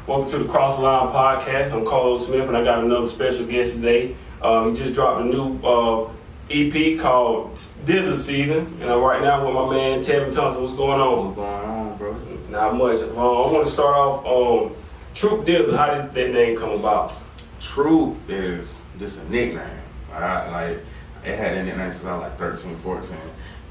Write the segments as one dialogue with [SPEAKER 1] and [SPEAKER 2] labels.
[SPEAKER 1] Welcome to the Cross the Line podcast. I'm Carlos Smith, and I got another special guest today. He just dropped a new EP called DZA Season, and I'm right now with my man Tevin Thompson. What's going on?
[SPEAKER 2] What's going on, bro?
[SPEAKER 1] Not much. I want to start off Troop DZA. How did that name come about?
[SPEAKER 2] Troop is just a nickname. It had that nickname since I was like 13, 14.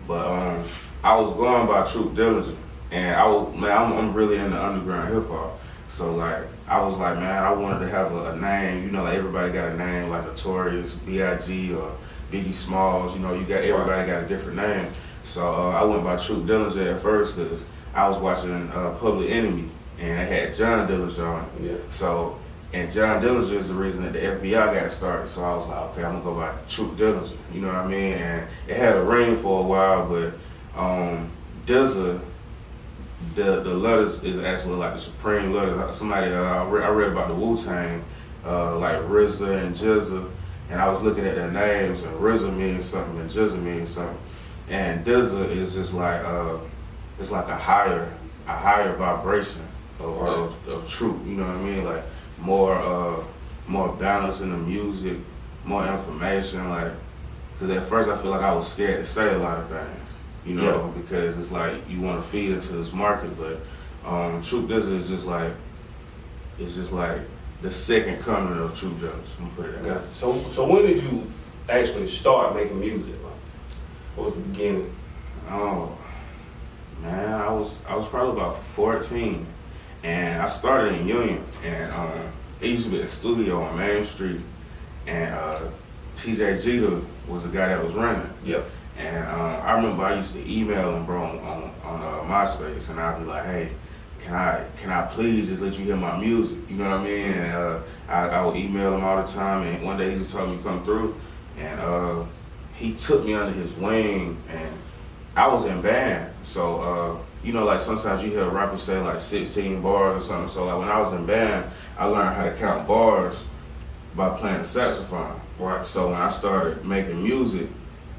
[SPEAKER 2] But I was going by Troop Diligent, and I'm really into underground hip hop. So I was like, man, I wanted to have a name. You know, like everybody got a name, like Notorious, B.I.G. or Biggie Smalls. You know, everybody got a different name. So I went by Troop Diligent at first because I was watching Public Enemy, and it had John Dillinger on it.
[SPEAKER 1] Yeah.
[SPEAKER 2] So, and John Dillinger is the reason that the FBI got started. So I was like, okay, I'm gonna go by Troop Dillinger. You know what I mean? And it had a ring for a while, but DZA, the letters is actually like the supreme letters. Somebody I read about the Wu-Tang, like RZA and DZA, and I was looking at their names, and RZA means something and DZA means something, and DZA is just like it's like a higher vibration of truth. You know what I mean? Like more balance in the music, more information. Like, because at first I feel like I was scared to say a lot of things. You know, because it's like you want to feed into this market, but Troop DZA is just like the second coming of Troop DZA. I'm gonna put it that way.
[SPEAKER 1] So when did you actually start making music? What was the beginning?
[SPEAKER 2] Oh man, I was probably about 14, and I started in Union, and it used to be a studio on Main Street, and TJ Jeter was the guy that was running.
[SPEAKER 1] Yep.
[SPEAKER 2] And I remember I used to email him, bro, on MySpace, and I'd be like, hey, can I please just let you hear my music? You know what I mean? And I would email him all the time, and one day he just told me to come through, and he took me under his wing, and I was in band. So, you know, like sometimes you hear rappers say like 16 bars or something. So like when I was in band, I learned how to count bars by playing the saxophone.
[SPEAKER 1] Right.
[SPEAKER 2] So when I started making music,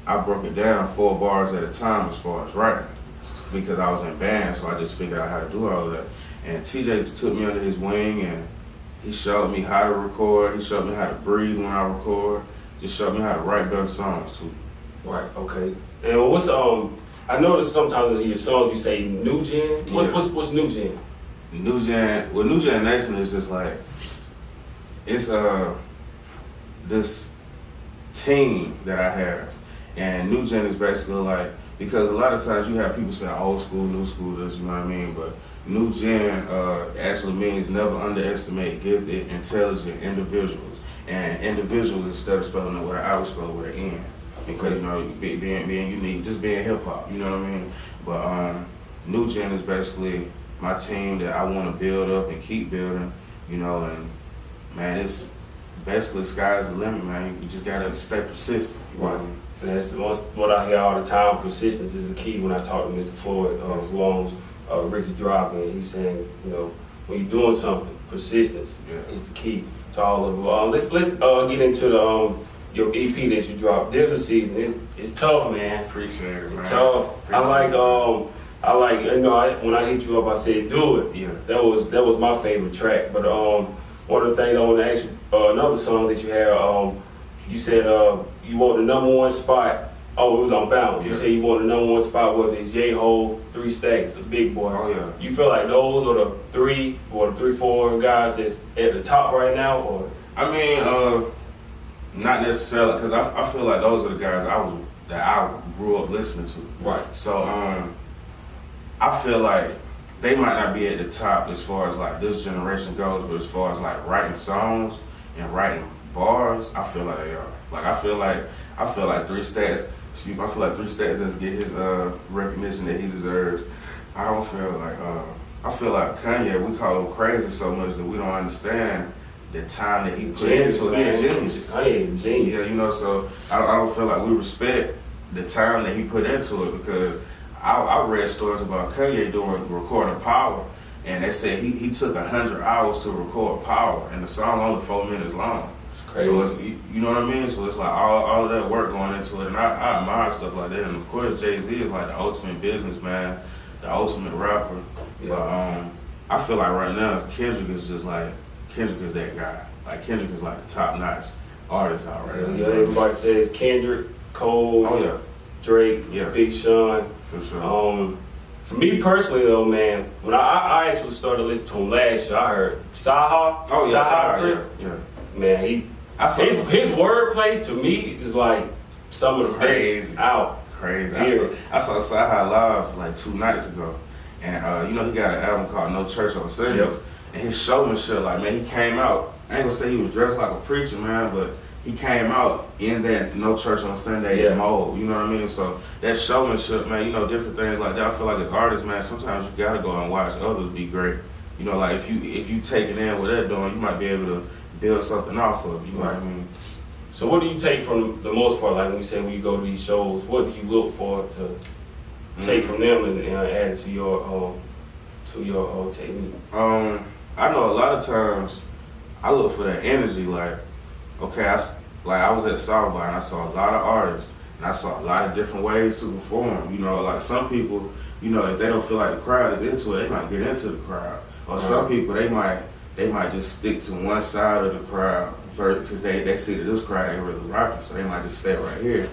[SPEAKER 2] I broke it down 4 bars at a time as far as writing, because I was in band, so I just figured out how to do all of that. And TJ took me under his wing, and he showed me how to record. He showed me how to breathe when I record. Just showed me how to write better songs too.
[SPEAKER 1] Right. Okay. And what's I noticed sometimes in your songs you say new gen. What's new gen?
[SPEAKER 2] New Gen Nation is just like, it's this team that I have. And new gen is basically like, because a lot of times you have people say old school, new school, this, you know what I mean? But new gen actually means never underestimate gifted, intelligent individuals. And individuals, instead of spelling it with an I, would spell it with an N. Because, you know, being unique, just being hip hop, you know what I mean? But new gen is basically my team that I want to build up and keep building, you know, and man, it's basically sky's the limit, man. You just gotta stay persistent.
[SPEAKER 1] Right. And that's what I hear all the time. Persistence is the key. When I talk to Mr. Floyd Long's Ricky Dropping, he's saying, you know, when you're doing something, persistence is the key to all of it. Let's get into the your EP that you dropped. DZA Season. It's tough, man.
[SPEAKER 2] Appreciate it, man.
[SPEAKER 1] It's tough. I like you know, when I hit you up, I said do it.
[SPEAKER 2] Yeah.
[SPEAKER 1] That was my favorite track. But one of the things I want to ask you, another song that you had, you said you want the number 1 spot. Oh, it was on Bounce.
[SPEAKER 2] Yeah.
[SPEAKER 1] You said you want the number 1 spot, whether it's J-Hole, 3 Stacks, a Big Boy.
[SPEAKER 2] Oh yeah.
[SPEAKER 1] You feel like those are the 3 or the 3-4 guys that's at the top right now, or?
[SPEAKER 2] I mean, not necessarily, because I feel like those are the guys that I grew up listening to.
[SPEAKER 1] Right.
[SPEAKER 2] So I feel like they might not be at the top as far as like this generation goes, but as far as like writing songs and writing bars, I feel like they are. Like I feel like 3 Stacks. Excuse me. I feel like 3 Stacks doesn't get his recognition that he deserves. I don't feel like I feel like Kanye. We call him crazy so much that we don't understand the time that he put into it. He's a genius.
[SPEAKER 1] Kanye is a genius.
[SPEAKER 2] Yeah, you know. So I don't feel like we respect the time that he put into it, because I read stories about Kanye recording Power, and they said he took 100 hours to record Power, and the song only 4 minutes long.
[SPEAKER 1] Crazy.
[SPEAKER 2] So it's, you know what I mean? So it's like all of that work going into it, and I admire stuff like that. And of course, Jay-Z is like the ultimate businessman, the ultimate rapper.
[SPEAKER 1] Yeah.
[SPEAKER 2] But I feel like right now Kendrick is that guy. Like Kendrick is like the top notch artist out right now.
[SPEAKER 1] Yeah, everybody says Kendrick, Cole,
[SPEAKER 2] Oh yeah,
[SPEAKER 1] Drake,
[SPEAKER 2] yeah,
[SPEAKER 1] Big Sean.
[SPEAKER 2] for sure.
[SPEAKER 1] For me personally though, man, when I actually started listening to him last year, I heard Saha.
[SPEAKER 2] Oh yeah,
[SPEAKER 1] Saha,
[SPEAKER 2] yeah.
[SPEAKER 1] Man,
[SPEAKER 2] I saw
[SPEAKER 1] his wordplay to me is like some of the best out.
[SPEAKER 2] Crazy.
[SPEAKER 1] Here.
[SPEAKER 2] I saw Saha live like 2 nights ago, and he got an album called No Church on Sundays,
[SPEAKER 1] Yep.
[SPEAKER 2] and his showmanship, like man, he came out. I ain't gonna say he was dressed like a preacher, man, but he came out in that No Church on Sunday mode. You know what I mean? So that showmanship, man, different things like that. I feel like as artists, man, sometimes you gotta go and watch others be great. Like if you take it in what they're doing, you might be able to build something off of. You know what I mean?
[SPEAKER 1] So what do you take from the most part? Like when you say when you go to these shows, what do you look for to take from them and add it to your technique?
[SPEAKER 2] I know a lot of times I look for that energy. Like, okay, I was at South by and I saw a lot of artists and I saw a lot of different ways to perform. Like some people, if they don't feel like the crowd is into it, they might get into the crowd. Or some people, they might just stick to one side of the crowd because they see that this crowd ain't really rocking, so they might just stay right here.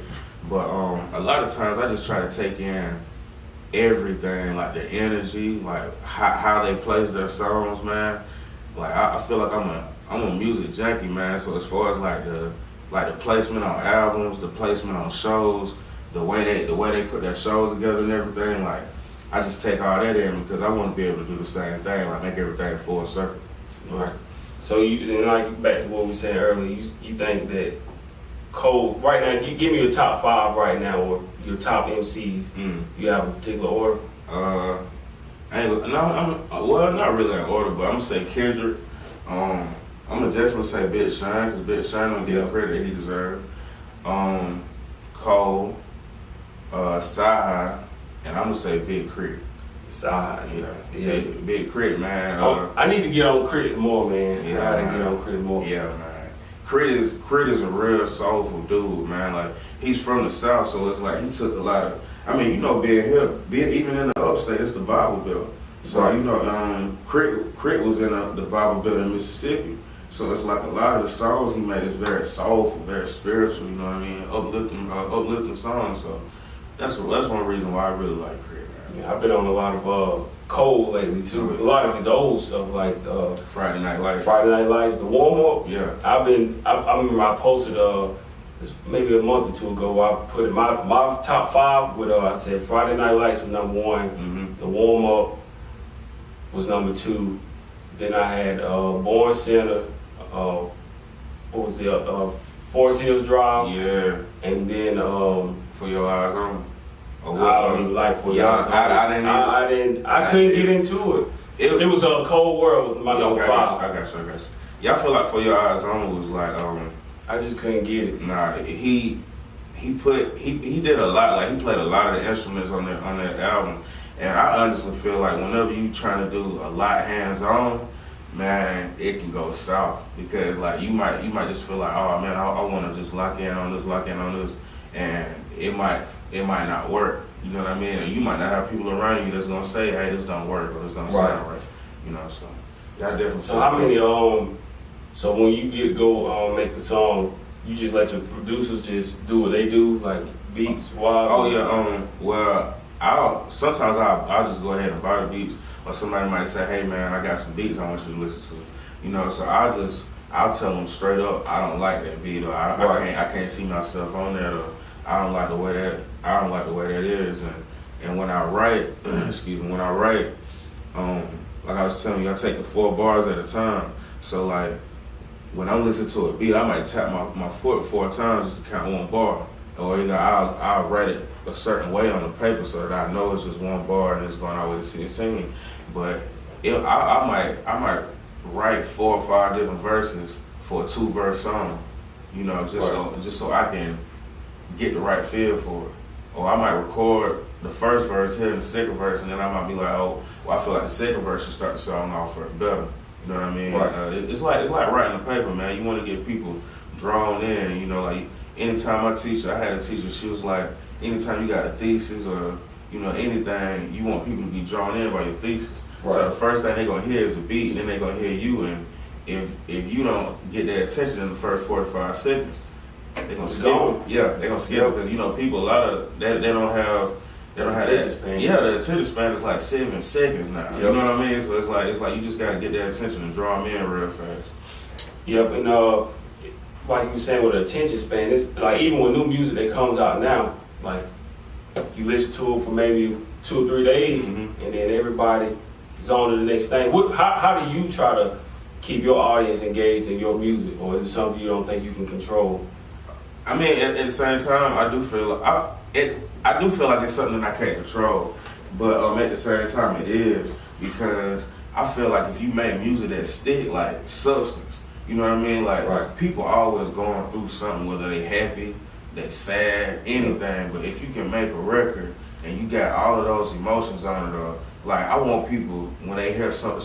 [SPEAKER 2] But a lot of times I just try to take in everything, like the energy, like how they place their songs, man. Like I feel like I'm a music junkie, man. So as far as like the placement on albums, the placement on shows, the way they put their shows together and everything, like I just take all that in because I want to be able to do the same thing, like make everything full circle.
[SPEAKER 1] Right. So like back to what we said earlier, you think that Cole right now? Give me your top 5 right now, or your top MCs. You have a particular order?
[SPEAKER 2] Not really in order, but I'm gonna say Kendrick. I'm gonna definitely say Big Sean because Big Sean don't get the credit he deserves. Cole, Saha, and I'm gonna say Big Crit.
[SPEAKER 1] Saha, yeah.
[SPEAKER 2] Big Crit, man.
[SPEAKER 1] I need to get on Crit more, man.
[SPEAKER 2] Yeah,
[SPEAKER 1] I gotta get on Crit more.
[SPEAKER 2] Yeah, man. Crit is a real soulful dude, man. Like he's from the South, so it's like he took a lot of. I mean, being even in the upstate, it's the Bible Belt. So Crit was in the Bible Belt in Mississippi. So it's like a lot of the songs he made is very soulful, very spiritual. You know what I mean? Uplifting songs. So that's one reason why I really like Crit, man.
[SPEAKER 1] Yeah, I've been on a lot of Cole lately too. A lot of his old stuff like
[SPEAKER 2] Friday Night Lights,
[SPEAKER 1] the warm up.
[SPEAKER 2] Yeah.
[SPEAKER 1] I remember I posted maybe a month or 2 ago. I put my top 5 with I said Friday Night Lights was number 1.
[SPEAKER 2] Mm-hmm.
[SPEAKER 1] The warm up was number 2. Then I had Born Center. What was the Forest Hills Drive?
[SPEAKER 2] Yeah.
[SPEAKER 1] And then
[SPEAKER 2] For Your Eyes On.
[SPEAKER 1] I don't even like For Your Eyes On. I couldn't get into it. It was a Cold World was my number 5.
[SPEAKER 2] I got you. Yeah, I feel like For Your Eyes On was like
[SPEAKER 1] I just couldn't get it.
[SPEAKER 2] Nah, he did a lot. Like he played a lot of the instruments on that album, and I honestly feel like whenever you trying to do a lot hands on, man, it can go south because like you might just feel like, oh man, I want to just lock in on this, and it might not work. You know what I mean? And you might not have people around you that's gonna say, hey, this don't work or this don't sound right. So that's different.
[SPEAKER 1] So how many So when you go make a song, you just let your producers just do what they do, like beats, wild?
[SPEAKER 2] Oh yeah. Well, I'll just go ahead and buy the beats, or somebody might say, hey man, I got some beats I want you to listen to. So I'll tell them straight up, I don't like that beat, or I can't see myself on that, or I don't like the way that is. And when I write, like I was telling you, I take the 4 bars at a time. So like when I'm listening to a beat, I might tap my foot 4 times just to count 1 bar. Or either I'll write it a certain way on the paper so that I know it's just 1 bar and it's going all the way to the singing. But I might write 4 or 5 different verses for a 2-verse song, just so I can get the right feel for it. Or I might record the first verse, hit the second verse, and then I might be like, oh, well, I feel like the second verse should start the song off for better. You know what I mean?
[SPEAKER 1] Right.
[SPEAKER 2] It's like writing a paper, man. You want to get people drawn in. Like anytime I had a teacher, she was like, anytime you got a thesis or anything, you want people to be drawn in by your thesis. So the first thing they're gonna hear is the beat, and then they're gonna hear you. And if you don't get their attention in the first 45 seconds, they're gonna skip it. Yeah, they're gonna skip it because people a lot of they don't have
[SPEAKER 1] attention span.
[SPEAKER 2] Yeah, the attention span is like 7 seconds now. You know what I mean? So it's like you just gotta get their attention and draw them in real fast.
[SPEAKER 1] Yep, and like you were saying with the attention span, it's like even with new music that comes out now, like you listen to it for maybe 2 or 3 days, and then everybody is on to the next thing. How do you try to keep your audience engaged in your music, or is it something you don't think you can control?
[SPEAKER 2] I mean, at the same time, I do feel like it's something that I can't control, but at the same time, it is, because I feel like if you make music that stick, like substance, you know what I mean? Like people always going through something, whether they happy, they sad, anything. But if you can make a record and you got all of those emotions on it, like I want people when they hear certain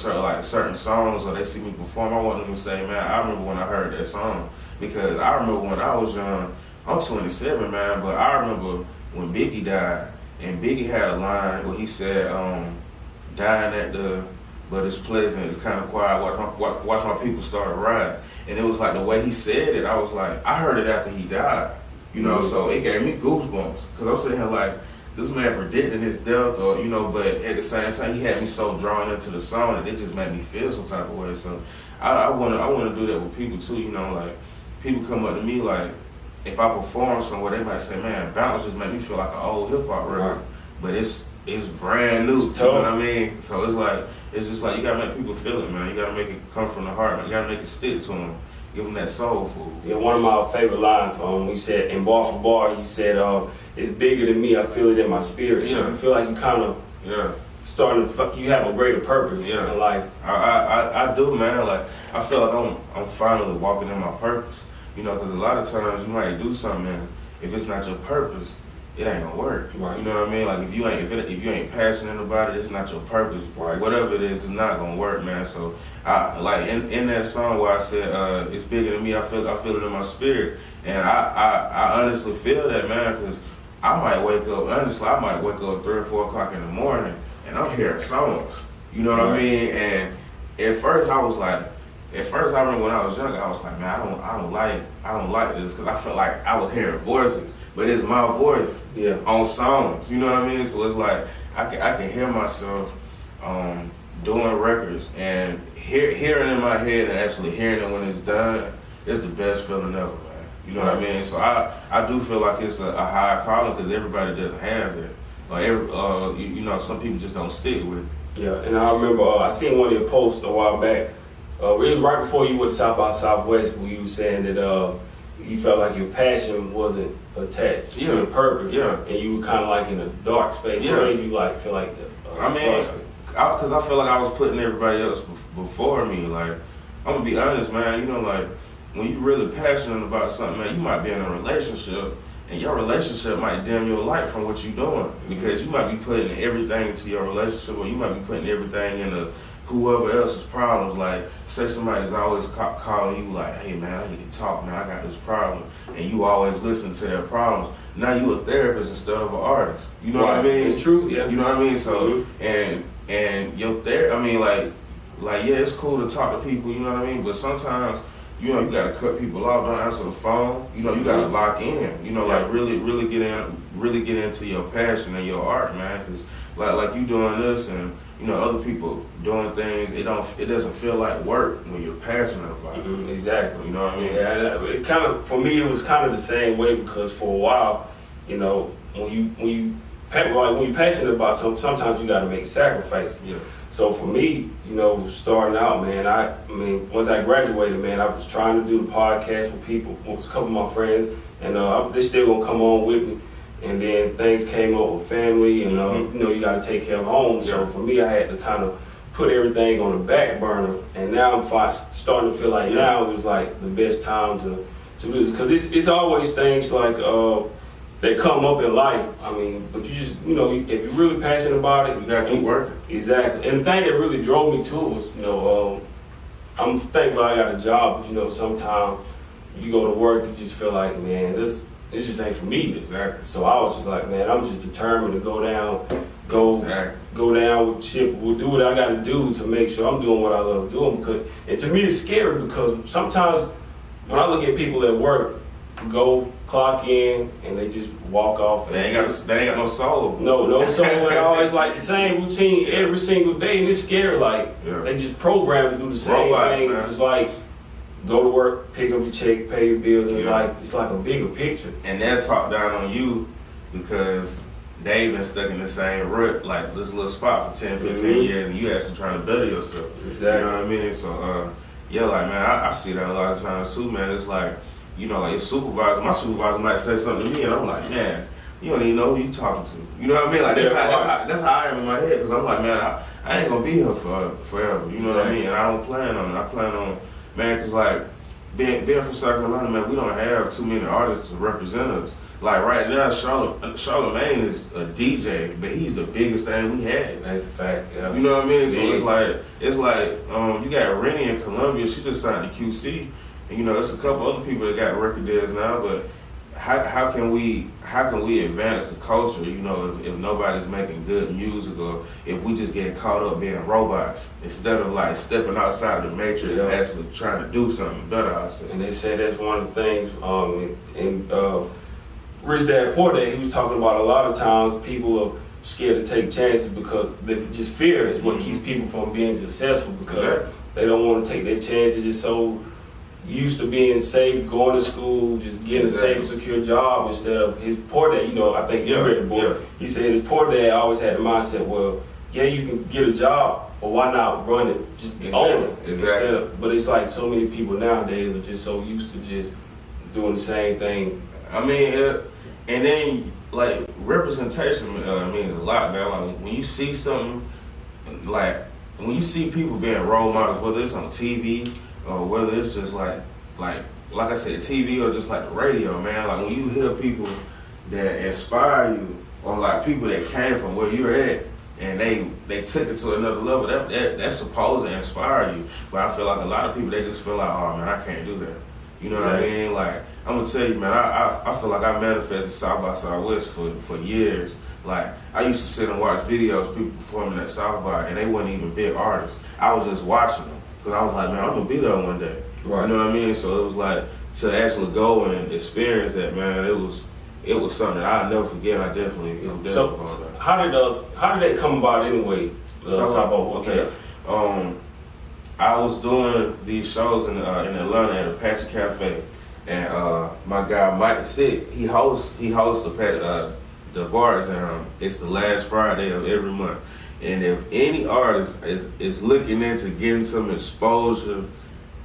[SPEAKER 2] songs or they see me perform, I want them to say, man, I remember when I heard that song. Because I remember when I was young, I'm 27, man, but I remember when Biggie died, and Biggie had a line where he said, dying but it's pleasant, it's kind of quiet, watch my people start riding. And it was like the way he said it, I was like, I heard it after he died, so it gave me goosebumps. Because I'm sitting here like, this man predicted his death, but at the same time, he had me so drawn into the song that it just made me feel some type of way. So I want to do that with people too, like people come up to me like, if I perform somewhere, they might say, man, Bounce just made me feel like an old hip hop record. But it's brand new, you know what I mean? So it's just like you gotta make people feel it, man. You gotta make it come from the heart, man. You gotta make it stick to them. Give them that soul food.
[SPEAKER 1] Yeah, one of my favorite lines, you said, in bar for bar, you said, it's bigger than me, I feel it in my spirit.
[SPEAKER 2] Yeah.
[SPEAKER 1] You feel like you kind of you have a greater purpose in life.
[SPEAKER 2] I do, man. Like, I feel like I'm finally walking in my purpose. Because a lot of times you might do something, and if it's not your purpose, it ain't gonna work.
[SPEAKER 1] Right.
[SPEAKER 2] You know what I mean? Like if you ain't passionate about it, it's not your purpose.
[SPEAKER 1] Right.
[SPEAKER 2] Whatever it is, it's not gonna work, man. So I like in that song where I said it's bigger than me. I feel it in my spirit, and I honestly feel that, man, because I might wake up 3 or 4 o'clock in the morning, and I'm hearing songs. You know what I mean? And at first I remember when I was younger, I was like, man, I don't like this, because I felt like I was hearing voices. But it's my voice on songs, you know what I mean? So it's like I can hear myself doing records and hearing in my head and actually hearing it when it's done. It's the best feeling ever, man. You know what I mean? So I do feel like it's a high calling, because everybody doesn't have it. Like some people just don't stick with it.
[SPEAKER 1] Yeah, and I remember I seen one of your posts a while back. It was right before you went to South by Southwest, where you were saying that you felt like your passion wasn't attached to your purpose, and you were kind of like in a dark space. What made you feel like that?
[SPEAKER 2] Because I feel like I was putting everybody else before me. Like, I'm gonna be honest, man. Like when you're really passionate about something, man, you might be in a relationship, and your relationship might dim your light from what you're doing, because you might be putting everything into your relationship, or you might be putting everything into whoever else's problems. Like, say somebody's always calling you like, hey man, I need to talk, man, I got this problem, and you always listen to their problems. Now you a therapist instead of an artist. You know what I mean?
[SPEAKER 1] It's true, yeah.
[SPEAKER 2] You know what I mean? So and your it's cool to talk to people, you know what I mean? But sometimes, you gotta cut people off, don't answer the phone. You gotta lock in. Like really get into your passion and your art, man. Because like you doing this, and other people doing things, it doesn't feel like work when you're passionate about it.
[SPEAKER 1] Exactly.
[SPEAKER 2] You know what I mean?
[SPEAKER 1] Yeah, it kind of, for me, it was kind of the same way, because for a while, when you're passionate about something, sometimes you got to make sacrifices. Yeah. So for me, starting out, man, I mean, once I graduated, man, I was trying to do the podcast with people, with a couple of my friends, and they're still gonna come on with me. And then things came up with family, and you got to take care of home. So for me, I had to kind of put everything on the back burner. And now I'm starting to feel like now is like the best time to do this, because it's always things like that come up in life. I mean, but you just if you're really passionate about it,
[SPEAKER 2] you gotta keep working.
[SPEAKER 1] Exactly. And the thing that really drove me to it was I'm thankful I got a job, but sometimes you go to work, you just feel like, man, this just ain't for me.
[SPEAKER 2] Exactly.
[SPEAKER 1] So I was just like, man, I'm just determined to go down go down with shit, will do what I got to do to make sure I'm doing what I love doing. Because, and to me, it's scary because sometimes when I look at people at work, go clock in and they just walk off. And
[SPEAKER 2] they ain't got no soul.
[SPEAKER 1] No soul at all. It's like the same routine every single day, and it's scary. Like they just programmed to do the same thing. Man. It's like go to work, pick up your check, pay your bills. And it's like a bigger picture. And
[SPEAKER 2] they'll talk down on you because they've been stuck in the same rut, like this little spot for 10, 15 years, and you actually trying to better yourself.
[SPEAKER 1] Exactly.
[SPEAKER 2] You know what I mean? So, like, man, I see that a lot of times too, man. It's like, like your supervisor, my supervisor might say something to me, and I'm like, man, you don't even know who you talking to. You know what I mean? Like, that's how I am in my head, because I'm like, man, I ain't going to be here forever. You know what I mean? And I don't plan on it. I plan on, man, because, like, being from South Carolina, man, we don't have too many artists to represent us. Like right now, Charlamagne is a DJ, but he's the biggest thing we had.
[SPEAKER 1] That's a fact. Yeah.
[SPEAKER 2] You know what I mean? So it's like you got Rennie in Columbia. She just signed to QC, and there's a couple other people that got record deals now. But how can we advance the culture? If nobody's making good music, or if we just get caught up being robots instead of like stepping outside of the matrix and actually trying to do something better ourselves.
[SPEAKER 1] And they say that's one of the things. Rich Dad Poor Dad, he was talking about a lot of times people are scared to take chances because they just fear is what keeps people from being successful because they don't want to take their chances. Just so used to being safe, going to school, just getting a safe, secure job instead of his poor dad. I think you read the book. He said his poor dad always had the mindset, well, you can get a job, but why not run it? Just own it.
[SPEAKER 2] Exactly.
[SPEAKER 1] But it's like so many people nowadays are just so used to just doing the same thing.
[SPEAKER 2] I mean, and then like representation means a lot, man. Like when you see something, like when you see people being role models, whether it's on TV or whether it's just like I said, TV or just like the radio, man. Like when you hear people that inspire you, or like people that came from where you're at, and they took it to another level, that's supposed to inspire you. But I feel like a lot of people, they just feel like, oh man, I can't do that. You know what I mean? Like, I'm gonna tell you, man, I feel like I manifested South by Southwest for years. Like, I used to sit and watch videos, people performing at South by, and they wasn't even big artists. I was just watching them, because I was like, man, I'm gonna be there one day.
[SPEAKER 1] Right.
[SPEAKER 2] You know what I mean? So it was like, to actually go and experience that, man, it was something that I'll never forget. I definitely
[SPEAKER 1] So how did that come about anyway?
[SPEAKER 2] Okay. I was doing these shows in Atlanta at Apache Cafe, and my guy Mike Sick, he hosts the bar exam. It's the last Friday of every month, and if any artist is looking into getting some exposure,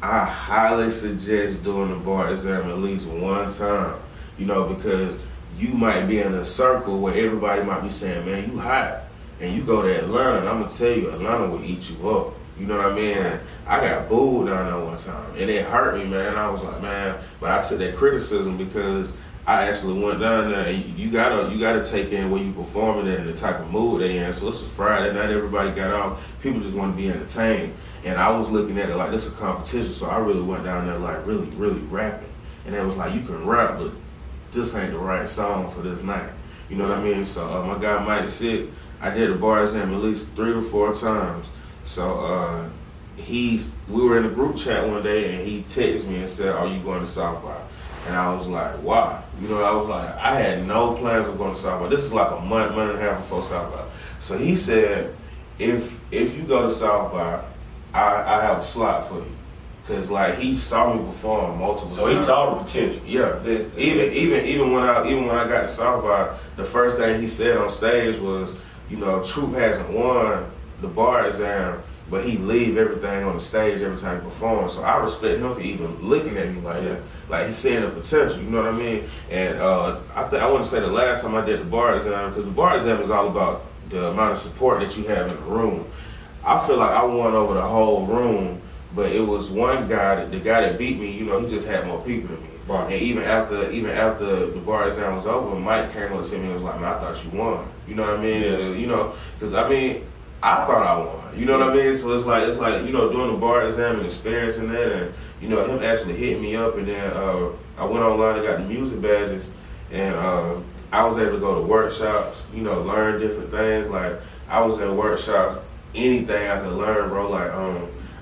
[SPEAKER 2] I highly suggest doing the bar exam at least one time. Because you might be in a circle where everybody might be saying, man, you hot, and you go to Atlanta, and I'm gonna tell you, Atlanta will eat you up. You know what I mean? And I got booed down there one time, and it hurt me, man. I was like, man, but I took that criticism because I actually went down there, and you gotta take in where you performing at and the type of mood they in. So it's a Friday night, everybody got off, people just want to be entertained, and I was looking at it like this is a competition. So I really went down there like really, really rapping, and it was like, you can rap, but this ain't the right song for this night. You know what I mean? So my guy Mike said I did the bar exam at least 3 to 4 times. So we were in a group chat one day, and he texted me and said, are you going to South by? And I was like, why? I was like, I had no plans of going to South by. This is like a month and a half before South by. So he said, if you go to South by, I have a slot for you. Cause like he saw me perform multiple times.
[SPEAKER 1] So he saw the potential.
[SPEAKER 2] Yeah. Even when I got to South by, the first thing he said on stage was, Troop hasn't won the bar exam, but he leave everything on the stage every time he performs. So I respect him for even looking at me like that. Like he's seeing the potential, you know what I mean? And I want to say the last time I did the bar exam, because the bar exam is all about the amount of support that you have in the room. I feel like I won over the whole room, but it was one guy, the guy that beat me, he just had more people than me. Right. And even after the bar exam was over, Mike came up to me and was like, man, I thought you won. You know what I mean?
[SPEAKER 1] Yeah.
[SPEAKER 2] Because I thought I won. You know what I mean? So it's like doing the bar exam and experiencing that, and him actually hitting me up, and then I went online and got the music badges, and I was able to go to workshops, you know, learn different things. Like I was in workshops, anything I could learn, bro. Like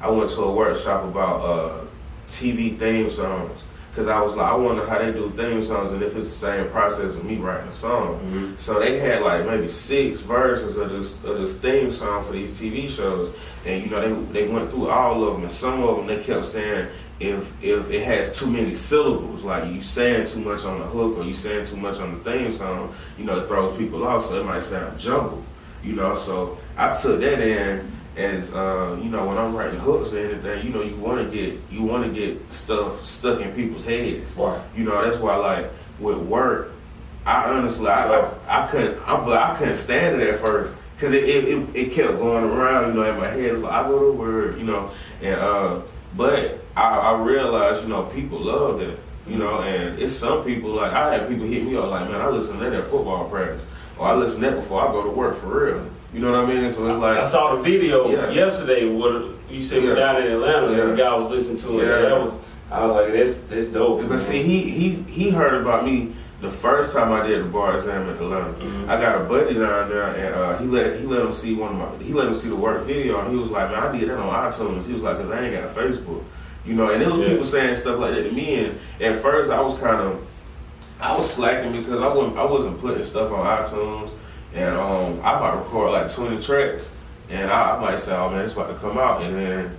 [SPEAKER 2] I went to a workshop about TV theme songs. Cause I was like, I wonder how they do theme songs and if it's the same process of me writing a song.
[SPEAKER 1] Mm-hmm.
[SPEAKER 2] So they had like maybe 6 versions of this theme song for these TV shows, and you know they went through all of them, and some of them they kept saying if it has too many syllables, like you saying too much on the hook or you saying too much on the theme song, you know, it throws people off, so it might sound jumbled, you know. So I took that in. As you know, when I'm writing hooks or anything, you know, you want to get stuff stuck in people's heads.
[SPEAKER 1] Right.
[SPEAKER 2] You know, that's why like with work, I honestly I couldn't stand it at first because it kept going around. You know, in my head. It was like I go to work, you know, and but I realized, you know, people love that. You know, and it's some people like I had people hit me up like, man, I listen to that at football practice, or I listen to that before I go to work for real. You know what I mean? So it's like
[SPEAKER 1] I saw the video yesterday. What you said we're down in Atlanta, and the guy was listening to it.
[SPEAKER 2] Yeah.
[SPEAKER 1] I was like, that's dope.
[SPEAKER 2] But see, he heard about me the first time I did the bar exam in Atlanta.
[SPEAKER 1] Mm-hmm.
[SPEAKER 2] I got a buddy down there, and he let him see he let him see the work video, and he was like, man, I did that on iTunes. He was like, cause I ain't got Facebook, you know. And there was people saying stuff like that to me, and at first I was slacking because I wasn't putting stuff on iTunes. And I might record like 20 tracks, and I might say, oh man, it's about to come out, and then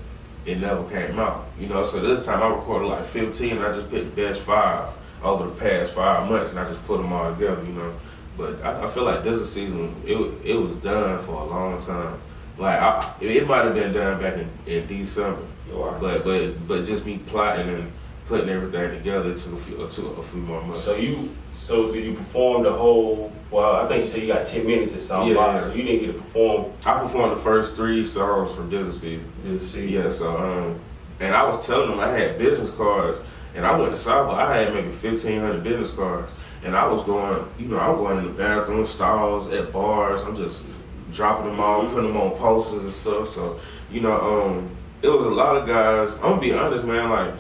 [SPEAKER 2] it never came out. You know, so this time I recorded like 15, and I just picked the best 5 over the past 5 months, and I just put them all together, you know. But I feel like DZA season, it was done for a long time. Like it might have been done back in December, but just me plotting and putting everything together to a few more months.
[SPEAKER 1] So did you perform the whole? Well, I think you said you got 10 minutes at South by, so you didn't get to perform.
[SPEAKER 2] I performed the first 3 songs from DZA season. Yeah, so and I was telling them I had business cards, and I went to South by. I had maybe 1,500 business cards, and I was going, you know, I'm going in the bathroom stalls at bars. I'm just dropping them all, putting them on posters and stuff. So, you know, it was a lot of guys. I'm gonna be honest, man, like.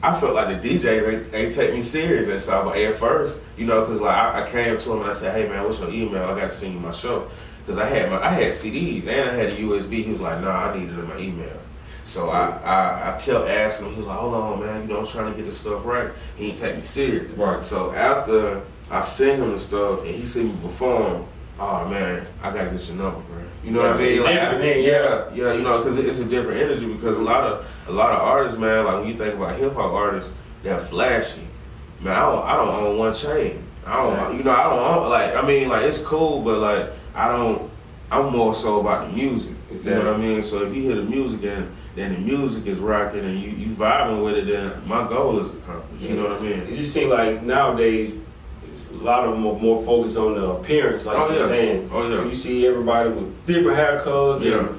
[SPEAKER 2] I felt like the DJs ain't take me serious at South by at first, you know, because like I came to him and I said, hey man, what's your email? I got to send you my show, because I had CDs and I had a USB. He was like, nah, I need it in my email. So I kept asking him. He was like, hold on, man, you know, I'm trying to get this stuff right. He ain't take me serious.
[SPEAKER 1] Right.
[SPEAKER 2] So after I sent him the stuff and he seen me perform, oh man, I gotta get your number, bro. You know what I mean? Like, yeah, you know, because it's a different energy. Because a lot of artists, man, like when you think about hip hop artists, they're flashy. Man, I don't own one chain. I don't own, like, I mean, like it's cool, but like I'm more so about the music. Exactly. You know what I mean? So if you hear the music and then the music is rocking and you vibing with it, then my goal is accomplished. You know what I mean?
[SPEAKER 1] It just seems like nowadays. A lot of them are more focused on the appearance, like you're saying.
[SPEAKER 2] Oh yeah.
[SPEAKER 1] You see everybody with different haircuts and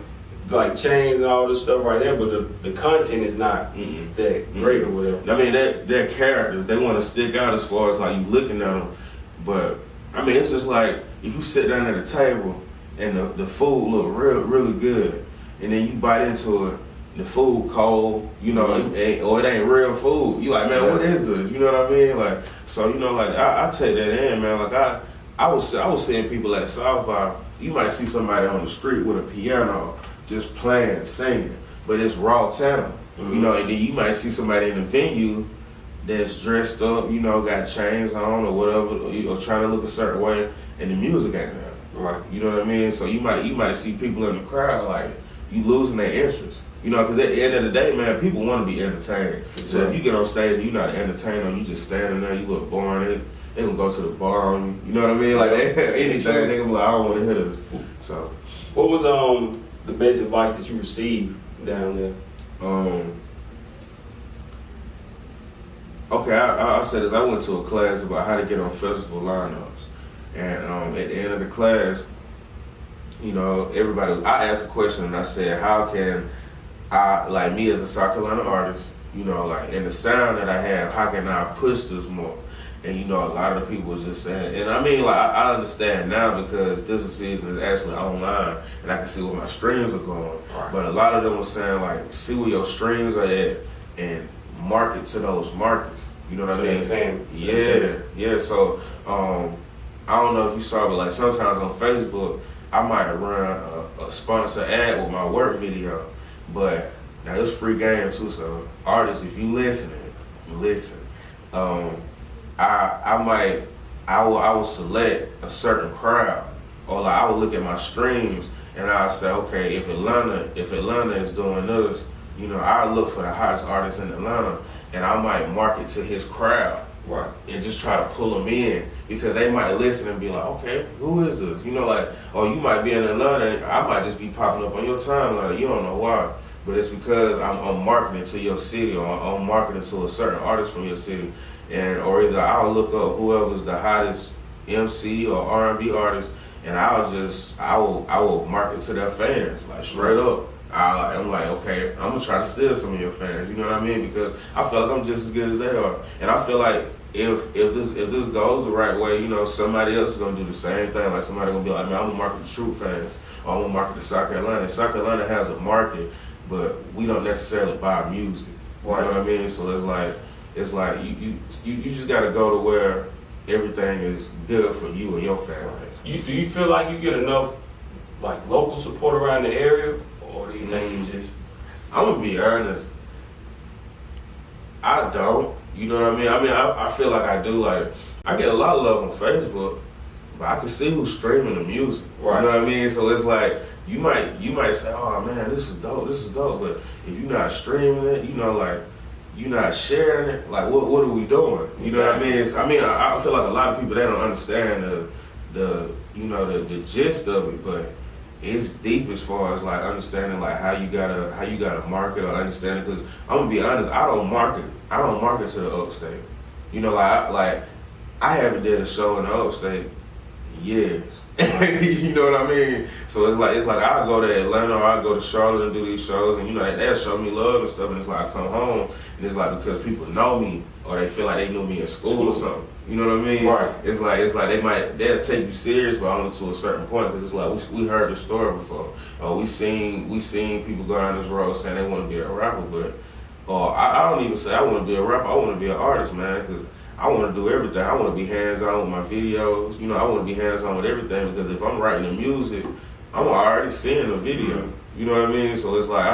[SPEAKER 1] like chains and all this stuff right there, but the content is not that great or whatever.
[SPEAKER 2] I mean, they're characters. They want to stick out as far as like you looking at them. But I mean, it's just like if you sit down at a table and the food look really good, and then you bite into it. The food cold, you know, or it ain't real food. You like, man, what is this? You know what I mean? Like, so you know, like I take that in, man. Like I was seeing people at South by. You might see somebody on the street with a piano just playing, singing, but it's raw talent. You know, and then you might see somebody in the venue that's dressed up, you know, got chains on or whatever, or trying to look a certain way, and the music ain't there.
[SPEAKER 1] Right.
[SPEAKER 2] You know what I mean? So you might see people in the crowd like you losing their interest. You know, because at the end of the day, man, people want to be entertained. So if you get on stage and you're not an entertainer, you just standing there, you look boring, they gonna go to the bar on you. You know what I mean? Like anything, they gonna be like, I don't want to hear this. So,
[SPEAKER 1] what was the best advice that you received down there?
[SPEAKER 2] Okay, I said this. I went to a class about how to get on festival lineups, and at the end of the class, you know, everybody. I asked a question and I said, how can I, like me as a South Carolina artist, you know, like, and the sound that I have, how can I push this more? And, you know, a lot of the people was just saying, and I mean, like, I understand now because DZA season is actually online and I can see where my streams are going. Right. But a lot of them were saying, like, see where your streams are at and market to those markets. You know what I mean?
[SPEAKER 1] Family.
[SPEAKER 2] Yeah. So, I don't know if you saw, but like sometimes on Facebook, I might run a sponsor ad with my work video. But now it's free game too, so artists, if you listening, listen. I will select a certain crowd, or like I would look at my streams and I'll say, okay, if Atlanta is doing this, you know, I look for the hottest artist in Atlanta, and I might market to his crowd.
[SPEAKER 1] Right.
[SPEAKER 2] And just try to pull them in, because they might listen and be like, okay, who is this? You know, like, or you might be in Atlanta, I might just be popping up on your timeline. You don't know why, but it's because I'm marketing to your city, or I'm marketing to a certain artist from your city, or either I'll look up whoever's the hottest MC or R&B artist, and I will market to their fans, like straight up. I'm like, okay, I'm gonna try to steal some of your fans. You know what I mean? Because I feel like I'm just as good as they are, and I feel like if this goes the right way, you know, somebody else is gonna do the same thing. Like somebody gonna be like, man, I'm gonna market the Troop fans, or I'm gonna market the South Carolina. South Carolina has a market, but we don't necessarily buy music. You know what I mean? So it's like you just gotta go to where everything is good for you and your family.
[SPEAKER 1] Do you feel like you get enough like local support around the area, or do you think you just?
[SPEAKER 2] I'm gonna be honest. I don't. You know what I mean? I feel like I do. Like, I get a lot of love on Facebook, but I can see who's streaming the music.
[SPEAKER 1] Right.
[SPEAKER 2] You know what I mean? So it's like you might say, "Oh man, this is dope. But if you're not streaming it, you know, like you're not sharing it. Like, what are we doing? You know what I mean? I feel like a lot of people, they don't understand the gist of it, but it's deep as far as like understanding like how you gotta market or understand it. Because I'm gonna be honest, I don't market to the upstate. You know, like I haven't did a show in the upstate in years. You know what I mean? So it's like I'll go to Atlanta or I'll go to Charlotte and do these shows, and you know they'll show me love and stuff, and it's like I come home and it's like because people know me or they feel like they knew me in school or something. You know what I mean?
[SPEAKER 1] Right.
[SPEAKER 2] It's like they'll take you serious, but only to a certain point, because it's like we heard the story before. We seen people go down this road saying they want to be a rapper, but I don't even say I want to be a rapper. I want to be an artist, man, because I want to do everything. I want to be hands-on with my videos. You know, I want to be hands-on with everything, because if I'm writing the music, I'm already seeing the video. Mm-hmm. You know what I mean? So it's like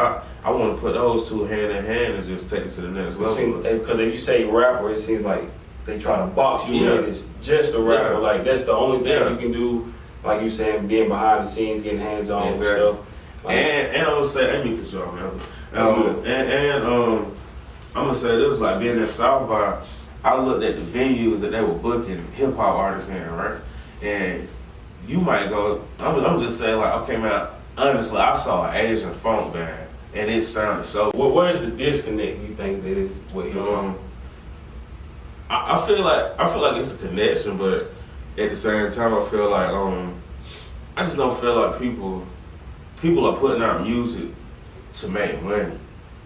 [SPEAKER 2] I want to put those two hand in hand and just take it to the next level.
[SPEAKER 1] Because if you say rapper, it seems like they try to box you in as just a rapper. Yeah. Like that's the only thing you can do. Like you saying, being behind the scenes, getting hands-on and stuff. Like,
[SPEAKER 2] and I would say, let me for sure, man. I'm gonna say this, like being in South by, I looked at the venues that they were booking hip hop artists in, right? And you might go, I'm just saying, like, okay, man, honestly, I saw an Asian funk band, and it sounded so.
[SPEAKER 1] Where's the disconnect you think that is with hip hop?
[SPEAKER 2] I feel like it's a connection, but at the same time, I feel like I just don't feel like people are putting out music to make money.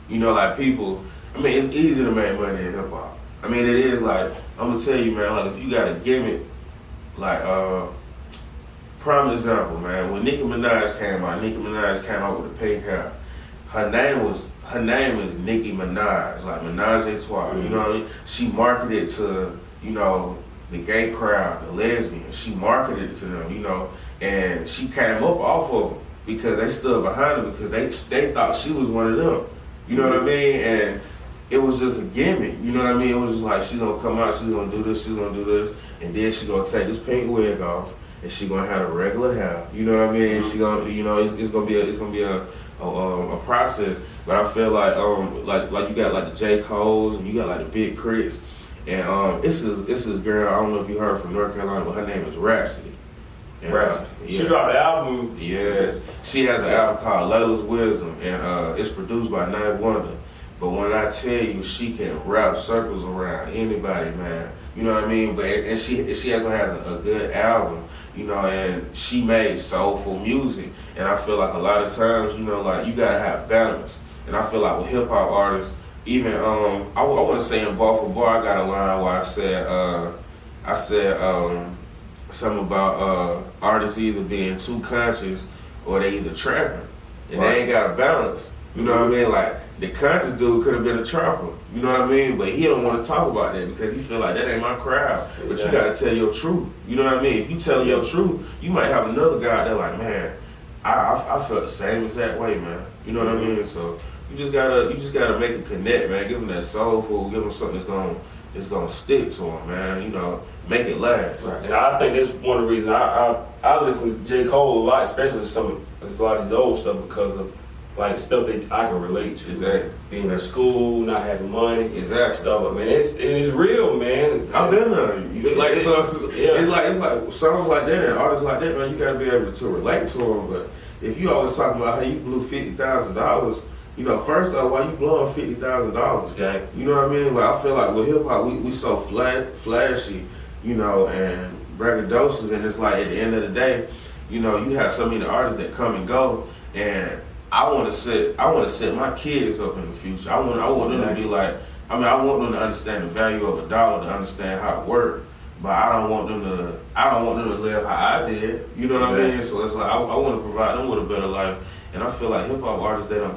[SPEAKER 2] You know, like people. I mean, it's easy to make money in hip hop. I mean, it is. Like, I'm gonna tell you, man. Like, if you got a gimmick, like prime example, man. When Nicki Minaj came out with a pink hair. Her name is Nicki Minaj, like Minaj et Trois. Mm-hmm. You know what I mean? She marketed to, you know, the gay crowd, the lesbians. She marketed to them, you know, and she came up off of them because they stood behind her, because they thought she was one of them. You know what I mean? And it was just a gimmick. You know what I mean? It was just like, she's gonna come out, she's gonna do this, and then she's gonna take this pink wig off, and she's gonna have a regular hair. You know what I mean? Mm-hmm. She gonna, you know, it's gonna be a process. But I feel like you got like the J. Cole's and you got like the Big Crits, and it's this girl, I don't know if you heard from North Carolina, but her name is Rhapsody. And,
[SPEAKER 1] Rhapsody. She dropped an album.
[SPEAKER 2] Yes, she has an album called Layla's Wisdom, and it's produced by Ninth Wonder. But when I tell you, she can wrap circles around anybody, man. You know what I mean? But and she actually has a good album, you know, and she made soulful music. And I feel like a lot of times, you know, like you gotta have balance. And I feel like with hip hop artists, even I want to say in Bar for Bar, I got a line where I said something about artists either being too conscious or they either trapping, and they ain't got a balance. You know what I mean? Like the conscious dude could have been a trapper, you know what I mean? But he don't want to talk about that because he feel like that ain't my crowd. But you gotta tell your truth, you know what I mean? If you tell your truth, you might have another guy that like, man, I felt the same exact way, man. You know what I mean? So you just gotta make a connect, man. Give him that soul food, give him something that's gonna stick to him, man. You know, make it last.
[SPEAKER 1] Right. And I think that's one of the reasons I listen to J. Cole a lot, especially a lot of his old stuff, because of like stuff that I can relate to.
[SPEAKER 2] Exactly.
[SPEAKER 1] Being in school, not having money.
[SPEAKER 2] Exactly.
[SPEAKER 1] Stuff. I mean, it's real, man.
[SPEAKER 2] I've been there. It's like songs like that and artists like that, man. You gotta be able to relate to them. But if you always talking about how you blew $50,000, you know, first off, why you blowing $50,000?
[SPEAKER 1] Exactly.
[SPEAKER 2] You know what I mean? Like I feel like with hip hop, we so flashy, you know, and braggadocious, and it's like at the end of the day, you know, you have so many artists that come and go, and I want to set my kids up in the future. I want them to be like, I want them to understand the value of a dollar, to understand how it works. But I don't want them to live how I did. You know what I mean? So it's like I want to provide them with a better life. And I feel like hip hop artists, they don't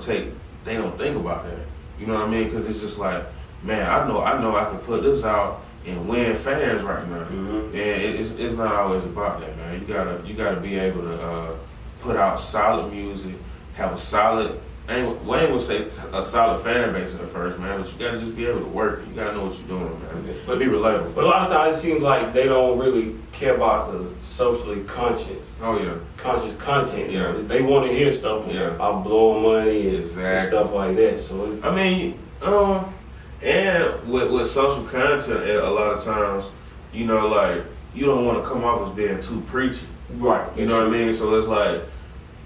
[SPEAKER 2] think about that. You know what I mean? Because it's just like, man, I know I can put this out and win fans right now. And it's not always about that, man. You gotta be able to put out solid music, have a solid, Wayne would say a solid fan base at first, man, but you gotta just be able to work. You gotta know what you're doing, man. But be relatable.
[SPEAKER 1] But a lot of times it seems like they don't really care about the socially conscious.
[SPEAKER 2] Oh yeah.
[SPEAKER 1] Conscious content.
[SPEAKER 2] Yeah.
[SPEAKER 1] They want to hear stuff about blowing money and stuff like that. So
[SPEAKER 2] I mean, and with social content, a lot of times, you know, like you don't want to come off as being too preachy.
[SPEAKER 1] Right.
[SPEAKER 2] You know what I mean? So it's like,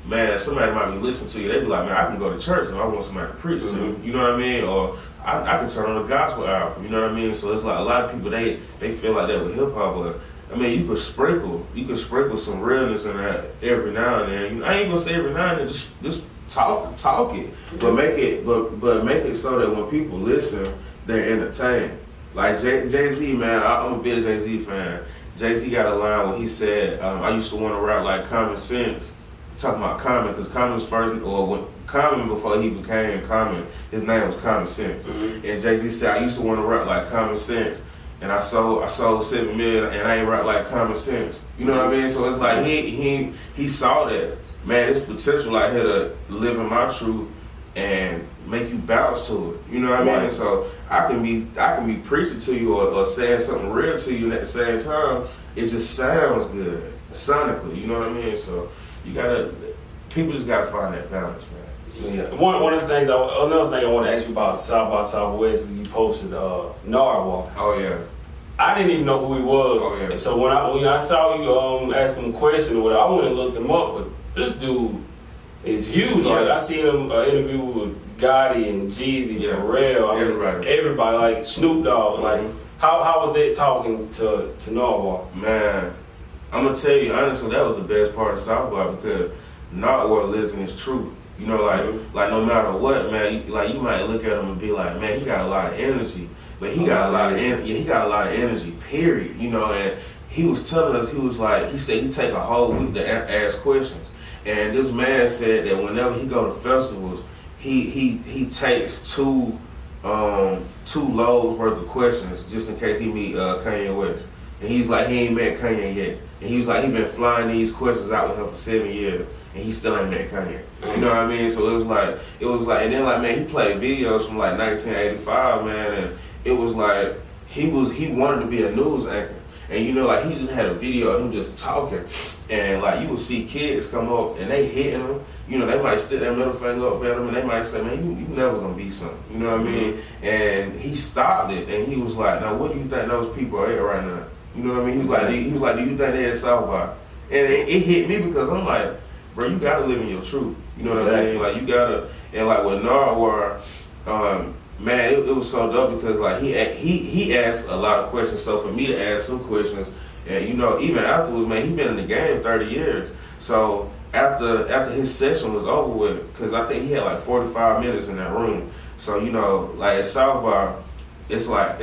[SPEAKER 2] man, somebody might be listening to you. They be like, man, I can go to church and I want somebody to preach to. You know what I mean? Or I can turn on a gospel album. You know what I mean? So it's like a lot of people they feel like that with hip hop, but I mean, you could sprinkle some realness in that every now and then. I ain't gonna say every now and then. Just talk it, but make it so that when people listen, they're entertained. Like Jay-Z, man, I'm a big Jay-Z fan. Jay-Z got a line where he said, I used to want to rap like Common Sense. Talking about Common, because Common's first, or when Common, before he became Common, his name was Common Sense. And Jay-Z said, I used to want to rap like Common Sense, and I sold 7 million, and I ain't rap like Common Sense. You know what I mean? So it's like he saw that, man, it's potential out here to live in my truth and make you bounce to it. You know what I mean? So I can be preaching to you or saying something real to you, and at the same time, it just sounds good sonically. You know what I mean? So people just gotta find that balance, man.
[SPEAKER 1] Yeah. One of the things, another thing I want to ask you about South by Southwest, when you posted Narwhal.
[SPEAKER 2] Oh yeah.
[SPEAKER 1] I didn't even know who he was.
[SPEAKER 2] Oh yeah.
[SPEAKER 1] And so when I saw you ask him a question or whatever, I went and looked him up. But this dude is huge.
[SPEAKER 2] Yeah.
[SPEAKER 1] Like I seen him interview with Gotti and Jeezy, Pharrell. Everybody, like Snoop Dogg. Like how was that talking to Narwhal?
[SPEAKER 2] Man, I'm gonna tell you honestly, that was the best part of South by, because Narwhal lives in his truth. You know, like no matter what, man, you might look at him and be like, man, he got a lot of energy, but he got a lot of energy. Period. You know, and he was telling us, he said he take a whole week to ask questions, and this man said that whenever he go to festivals, he takes two loads worth of questions just in case he meet Kanye West. And he's like, he ain't met Kanye yet. And he was like, he been flying these questions out with him for 7 years, and he still ain't met Kanye. You know what I mean? So it was like, and then like, man, he played videos from like 1985, man, and it was like, he wanted to be a news anchor. And you know, like, he just had a video of him just talking, and like, you would see kids come up and they hitting him. You know, they might stick their middle finger up at him, and they might say, man, you never gonna be something. You know what I mean? And he stopped it, and he was like, now what do you think those people are at right now? You know what I mean? He was like, do you think they're at South by? And it hit me because I'm like, bro, you gotta live in your truth. You know what I mean? Like, you gotta, and like with Narwhal, man, it was so dope because like he asked a lot of questions. So for me to ask some questions, and you know, even afterwards, man, he been in the game 30 years. So after his session was over with, because I think he had like 45 minutes in that room. So you know, like at South by, it's like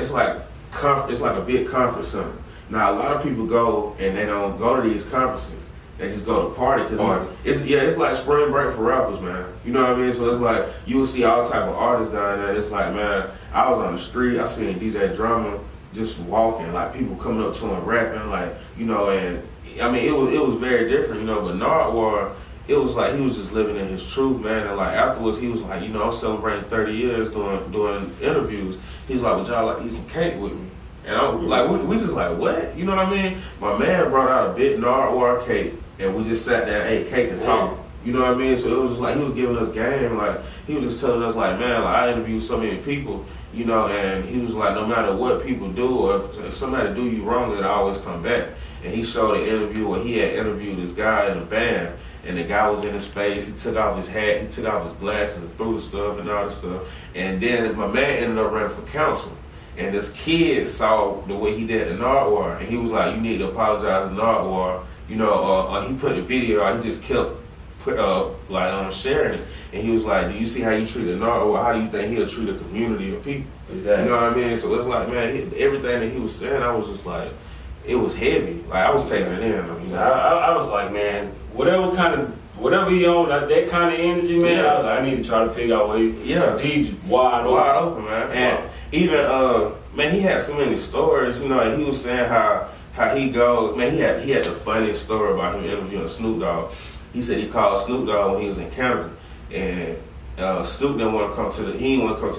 [SPEAKER 2] a big conference center. Now a lot of people go and they don't go to these conferences. They just go to party because it's like spring break for rappers, man. You know what I mean? So it's like you will see all type of artists down there. It's like, man, I was on the street, I seen DJ Drama just walking, like people coming up to him rapping, like, you know, and I mean it was very different, you know. But Nardwuar, it was like he was just living in his truth, man. And like afterwards, he was like, you know, I'm celebrating 30 years doing interviews. He's like, would y'all like to eat some cake with me? And I'm like, we just like, what? You know what I mean? My man brought out a big Nardwuar cake, and we just sat there, ate cake and talked. You know what I mean? So it was just like he was giving us game. Like he was just telling us, like, man, like I interviewed so many people, you know, and he was like, no matter what people do, or if somebody do you wrong, it'll always come back. And he showed an interview where he had interviewed this guy in a band, and the guy was in his face. He took off his hat, he took off his glasses, and threw the stuff and all this stuff. And then my man ended up running for council. And this kid saw the way he did the Nardwuar, and he was like, you need to apologize to Nardwuar, you know, or he put the video out, he just kept sharing it. And he was like, do you see how you treated Nardwuar? How do you think he'll treat a community of people?
[SPEAKER 1] Exactly.
[SPEAKER 2] You know what I mean? So it's like, man, everything that he was saying, I was just like, it was heavy. Like I was taking it in. You know?
[SPEAKER 1] I was like, man, whatever he owned, that kind of energy, man.
[SPEAKER 2] Yeah.
[SPEAKER 1] I was like, I need to try to figure out what he's wide open,
[SPEAKER 2] man. And even man, he had so many stories. You know, and he was saying how he goes. Man, he had the funniest story about him interviewing Snoop Dogg. He said he called Snoop Dogg when he was in Canada, and Snoop didn't want to come to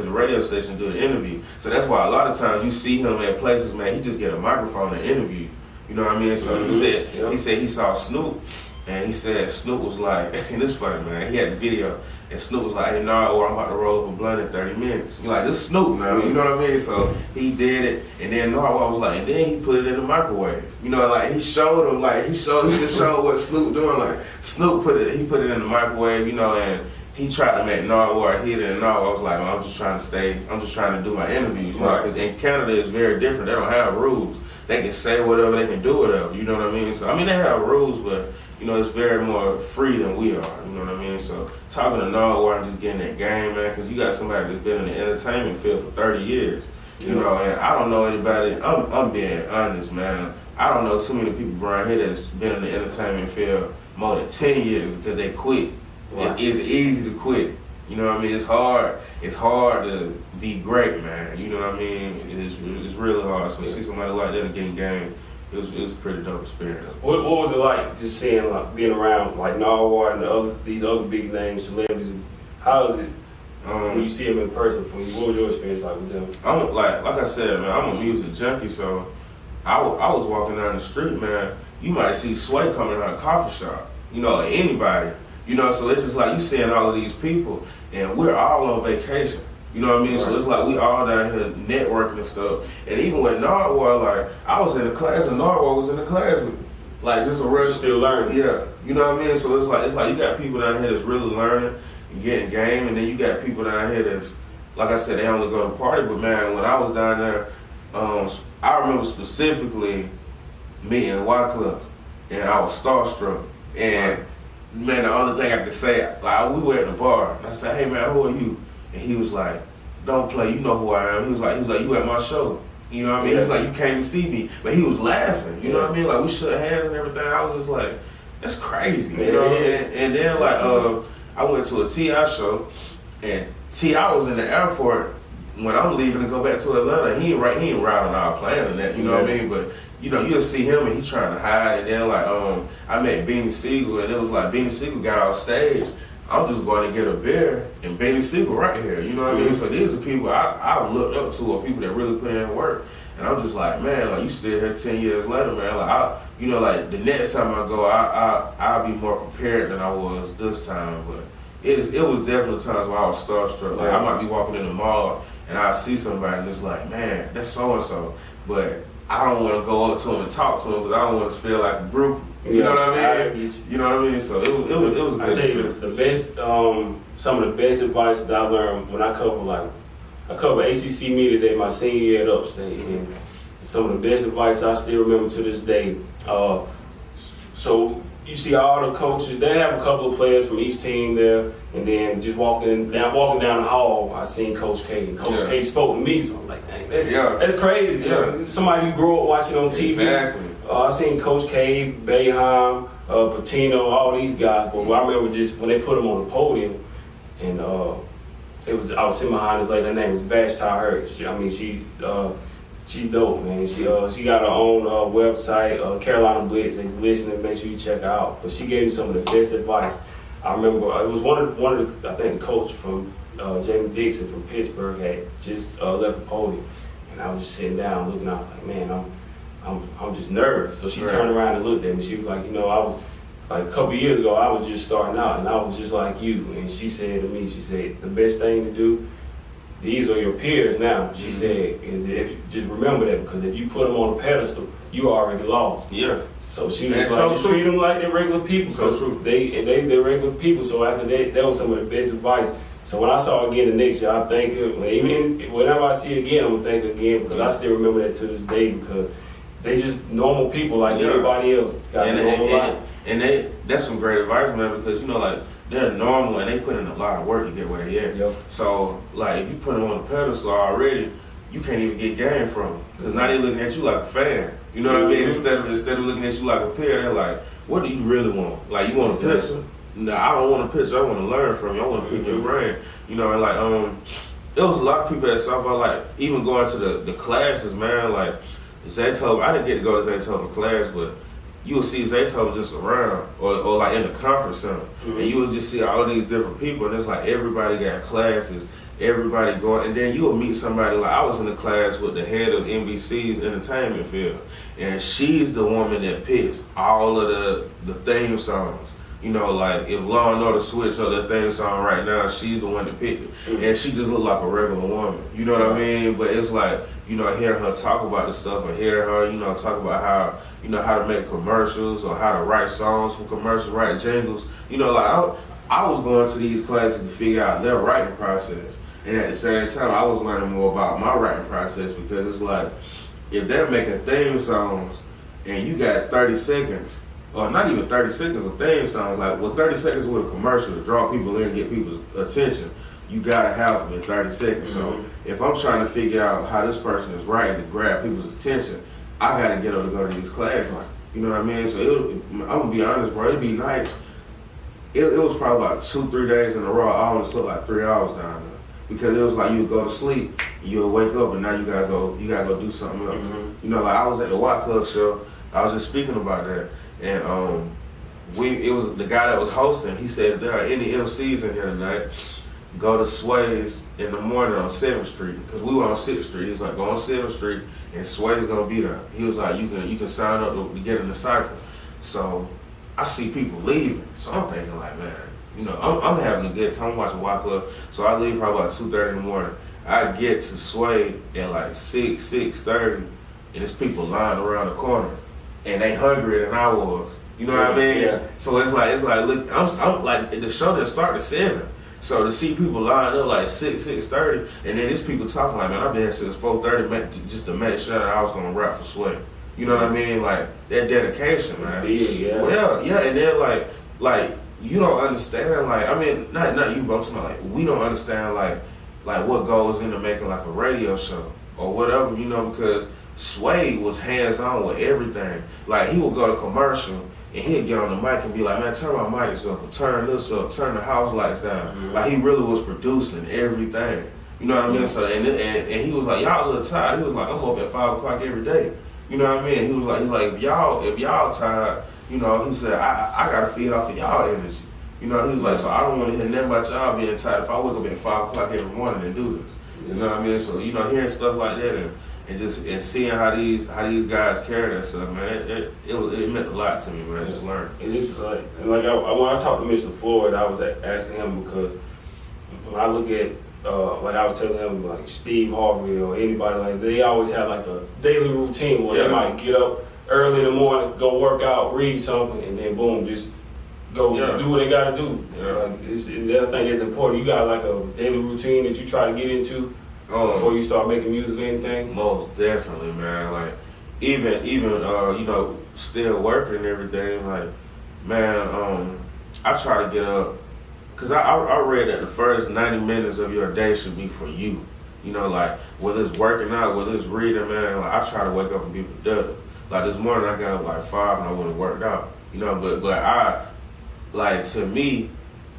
[SPEAKER 2] the radio station to do the interview. So that's why a lot of times you see him at places, man, he just get a microphone and interview. You know what I mean? So he said he saw Snoop, and he said Snoop was like, and it's funny, man, he had the video, and Snoop was like, hey, I'm about to roll up a blunt in 30 minutes. You're like, this is Snoop now, you know what I mean? So he did it, and then Nardwuar was like, and then he put it in the microwave. You know, like he showed him, like he just showed what Snoop doing. Like Snoop put it in the microwave, you know, and he tried to make Nardwuar hit it, and Nardwuar was like, well, I'm just trying to do my interviews, you know, because in Canada it's very different. They don't have rules. They can say whatever, they can do whatever, you know what I mean? So, I mean, they have rules, but, you know, it's very more free than we are, you know what I mean? So, talking to Nardwuar and just getting that game, man, because you got somebody that's been in the entertainment field for 30 years, you know, and I don't know anybody, I'm being honest, man. I don't know too many people around here that's been in the entertainment field more than 10 years because they quit. Right. It's easy to quit. You know what I mean? It's hard to be great, man. You know what I mean? It's really hard. So see somebody like that getting game, it was a pretty dope experience.
[SPEAKER 1] What was it like just seeing, like, being around like Nardwuar and these other big names, celebrities? How is it when you see them in person? For you, what was your experience like with them?
[SPEAKER 2] I'm like I said, man, I'm a music junkie, so I was walking down the street, man. You might see Sway coming out of a coffee shop, you know, or anybody. You know, so it's just like you seeing all of these people, and we're all on vacation. You know what I mean? Right. So it's like we all down here networking and stuff. And even with Nardwuar, like I was in the class, and Nardwuar was in the class with me, like just a regular.
[SPEAKER 1] Still learning.
[SPEAKER 2] Yeah, you know what I mean? So it's like you got people down here that's really learning and getting game, and then you got people down here that's, like I said, they only go to party. But man, when I was down there, I remember specifically meeting Wyclef, and I was starstruck. And man, the only thing I could say, like we were at the bar, and I said, "Hey man, who are you?" And he was like, "Don't play, you know who I am." He was like, "You at my show?" You know what I mean? Yeah. He's like, "You came to see me," but he was laughing. You know what I mean? Like we shook hands and everything. I was just like, "That's crazy," you know. And then like I went to a T.I. show, and T.I. was in the airport when I'm leaving to go back to Atlanta. He ain't riding our plane and that. You know what I mean? But you know, you'll see him and he's trying to hide. And then like I met Beanie Siegel, and it was like Beanie Siegel got off stage. I'm just going to get a beer, and Beanie Siegel right here. You know what I mean? So these are people I've looked up to, or people that really put in work. And I'm just like, man, like you still here 10 years later, man. Like you know, like the next time I go, I'll be more prepared than I was this time. But it was definitely times where I was starstruck. Like I might be walking in the mall and I see somebody and it's like, man, that's so and so. But I don't want to go up to him and talk to him because I don't want to feel like a group. You know what I mean? You know what I mean? So it was a good experience.
[SPEAKER 1] The best, some of the best advice that I learned when I cover ACC Media Day my senior year at Upstate, and some of the best advice I still remember to this day. So you see all the coaches, they have a couple of players from each team there, and then just walking down the hall, I seen Coach K. And Coach K spoke to me, so I'm like, dang, that's crazy. Yeah. Somebody you grew up watching on TV.
[SPEAKER 2] Exactly.
[SPEAKER 1] I seen Coach K, Boeheim, Patino, all these guys. But I remember just when they put him on the podium, and I was sitting behind this lady. Her name is Vashti Hurt. She's dope, man. She got her own website, Carolina Blitz. If you're listening, make sure you check her out. But she gave me some of the best advice. I remember it was one of the, I think the coach from Jamie Dixon from Pittsburgh had just left the podium, and I was just sitting down looking. I was like, man, I'm just nervous. So she turned around and looked at me. She was like, I was like a couple of years ago, I was just starting out, and I was just like you. And she said to me, she said, the best thing to do, these are your peers now. She said, is if you just remember that, because if you put them on a pedestal, you already lost.
[SPEAKER 2] Yeah.
[SPEAKER 1] So she was like, just treat them like they're regular people.
[SPEAKER 2] So true.
[SPEAKER 1] They're regular people. So after that was some of the best advice. So when I saw her again the next year, I think even whenever I see her again, I'm gonna thank her again, because I still remember that to this day, because they just normal people like everybody else. Got a normal life.
[SPEAKER 2] And that's some great advice, man, because like they're normal and they put in a lot of work to get where they at.
[SPEAKER 1] Yep.
[SPEAKER 2] So like if you put them on the pedestal already, you can't even get game from them, because now they're looking at you like a fan. You know what I mean? Instead of looking at you like a peer, they're like, what do you really want? Like, you want a picture? No, I don't want a picture. I want to learn from you. I want to pick your brain. And like there was a lot of people that saw about like even going to the classes, man. Like Zaytoven, I didn't get to go to Zaytoven class, but you would see Zaytoven just around or like in the conference center, and you would just see all these different people, and it's like everybody got classes, everybody going, and then you would meet somebody. Like I was in the class with the head of NBC's entertainment field, and she's the woman that picks all of the theme songs. Like if Law and Order switched up their theme song right now, she's the one that picked it. And she just looked like a regular woman. You know what I mean? But it's like, hear her talk about the stuff, or hear her, talk about how, how to make commercials, or how to write songs for commercials, write jingles. Like I was going to these classes to figure out their writing process. And at the same time, I was learning more about my writing process, because it's like, if they're making theme songs and you got 30 seconds, or not even 30 seconds of theme songs, like 30 seconds with a commercial to draw people in, get people's attention, you gotta have them in 30 seconds. So if I'm trying to figure out how this person is writing to grab people's attention, I gotta get them to go to these classes. You know what I mean? So I'm gonna be honest, bro, it'd be nice. It was probably about 2-3 days in a row. I only slept like 3 hours down there, because it was like you would go to sleep, you would wake up, and now you gotta go do something else. Like I was at the White Club show, I was just speaking about that. And it was the guy that was hosting. He said, if there are any MCs in here tonight, go to Sway's in the morning on 7th Street, because we were on 6th Street. He was like, go on 7th Street, and Sway's gonna be there. He was like, you can sign up to get in the cipher. So I see people leaving, so I'm thinking like, man, I'm having a good time. I'm watching White Club, so I leave probably about 2:30 in the morning. I get to Sway at like 6:30, and there's people lying around the corner. And they hungrier than I was. You know what I mean?
[SPEAKER 1] Yeah.
[SPEAKER 2] So it's like look, I'm like, the show didn't start at 7. So to see people lined up like 6:30, and then there's people talking like, man, I've been here since 4:30 just to make sure that I was gonna rap for Sway. You know what I mean? Like that dedication, man.
[SPEAKER 1] Yeah.
[SPEAKER 2] Well, yeah, and then like you don't understand, like, I mean, not you, but I'm talking about, like, we don't understand like what goes into making like a radio show or whatever, because Sway was hands-on with everything. Like, he would go to commercial and he'd get on the mic and be like, man, turn my mics up, or turn this up, turn the house lights down. Like, he really was producing everything. You know what I mean? So and he was like, y'all a little tired. He was like, I'm up at 5 o'clock every day. You know what I mean? He was like, if y'all tired, he said, I gotta feed off of y'all energy. He was like, so I don't want to hear nothing about y'all being tired if I wake up at 5 o'clock every morning and do this. You know what I mean? So, hearing stuff like that and seeing how these guys carry that stuff, man, it meant a lot to me, man. I just learned.
[SPEAKER 1] And it's like when I talked to Mr. Floyd, I was asking him, because when I look at like I was telling him, like Steve Harvey or anybody like that, they always have like a daily routine where they might get up early in the morning, go work out, read something, and then boom, just go do what they gotta do. Like, the other thing that's important, you got like a daily routine that you try to get into before you start making music or anything?
[SPEAKER 2] Most definitely, man. Like, even still working and everything, like, man, I try to get up, because I read that the first 90 minutes of your day should be for you. Like, whether it's working out, whether it's reading, man, like, I try to wake up and be productive. Like, this morning I got up like 5 and I went and worked out. you know. But I, like, to me,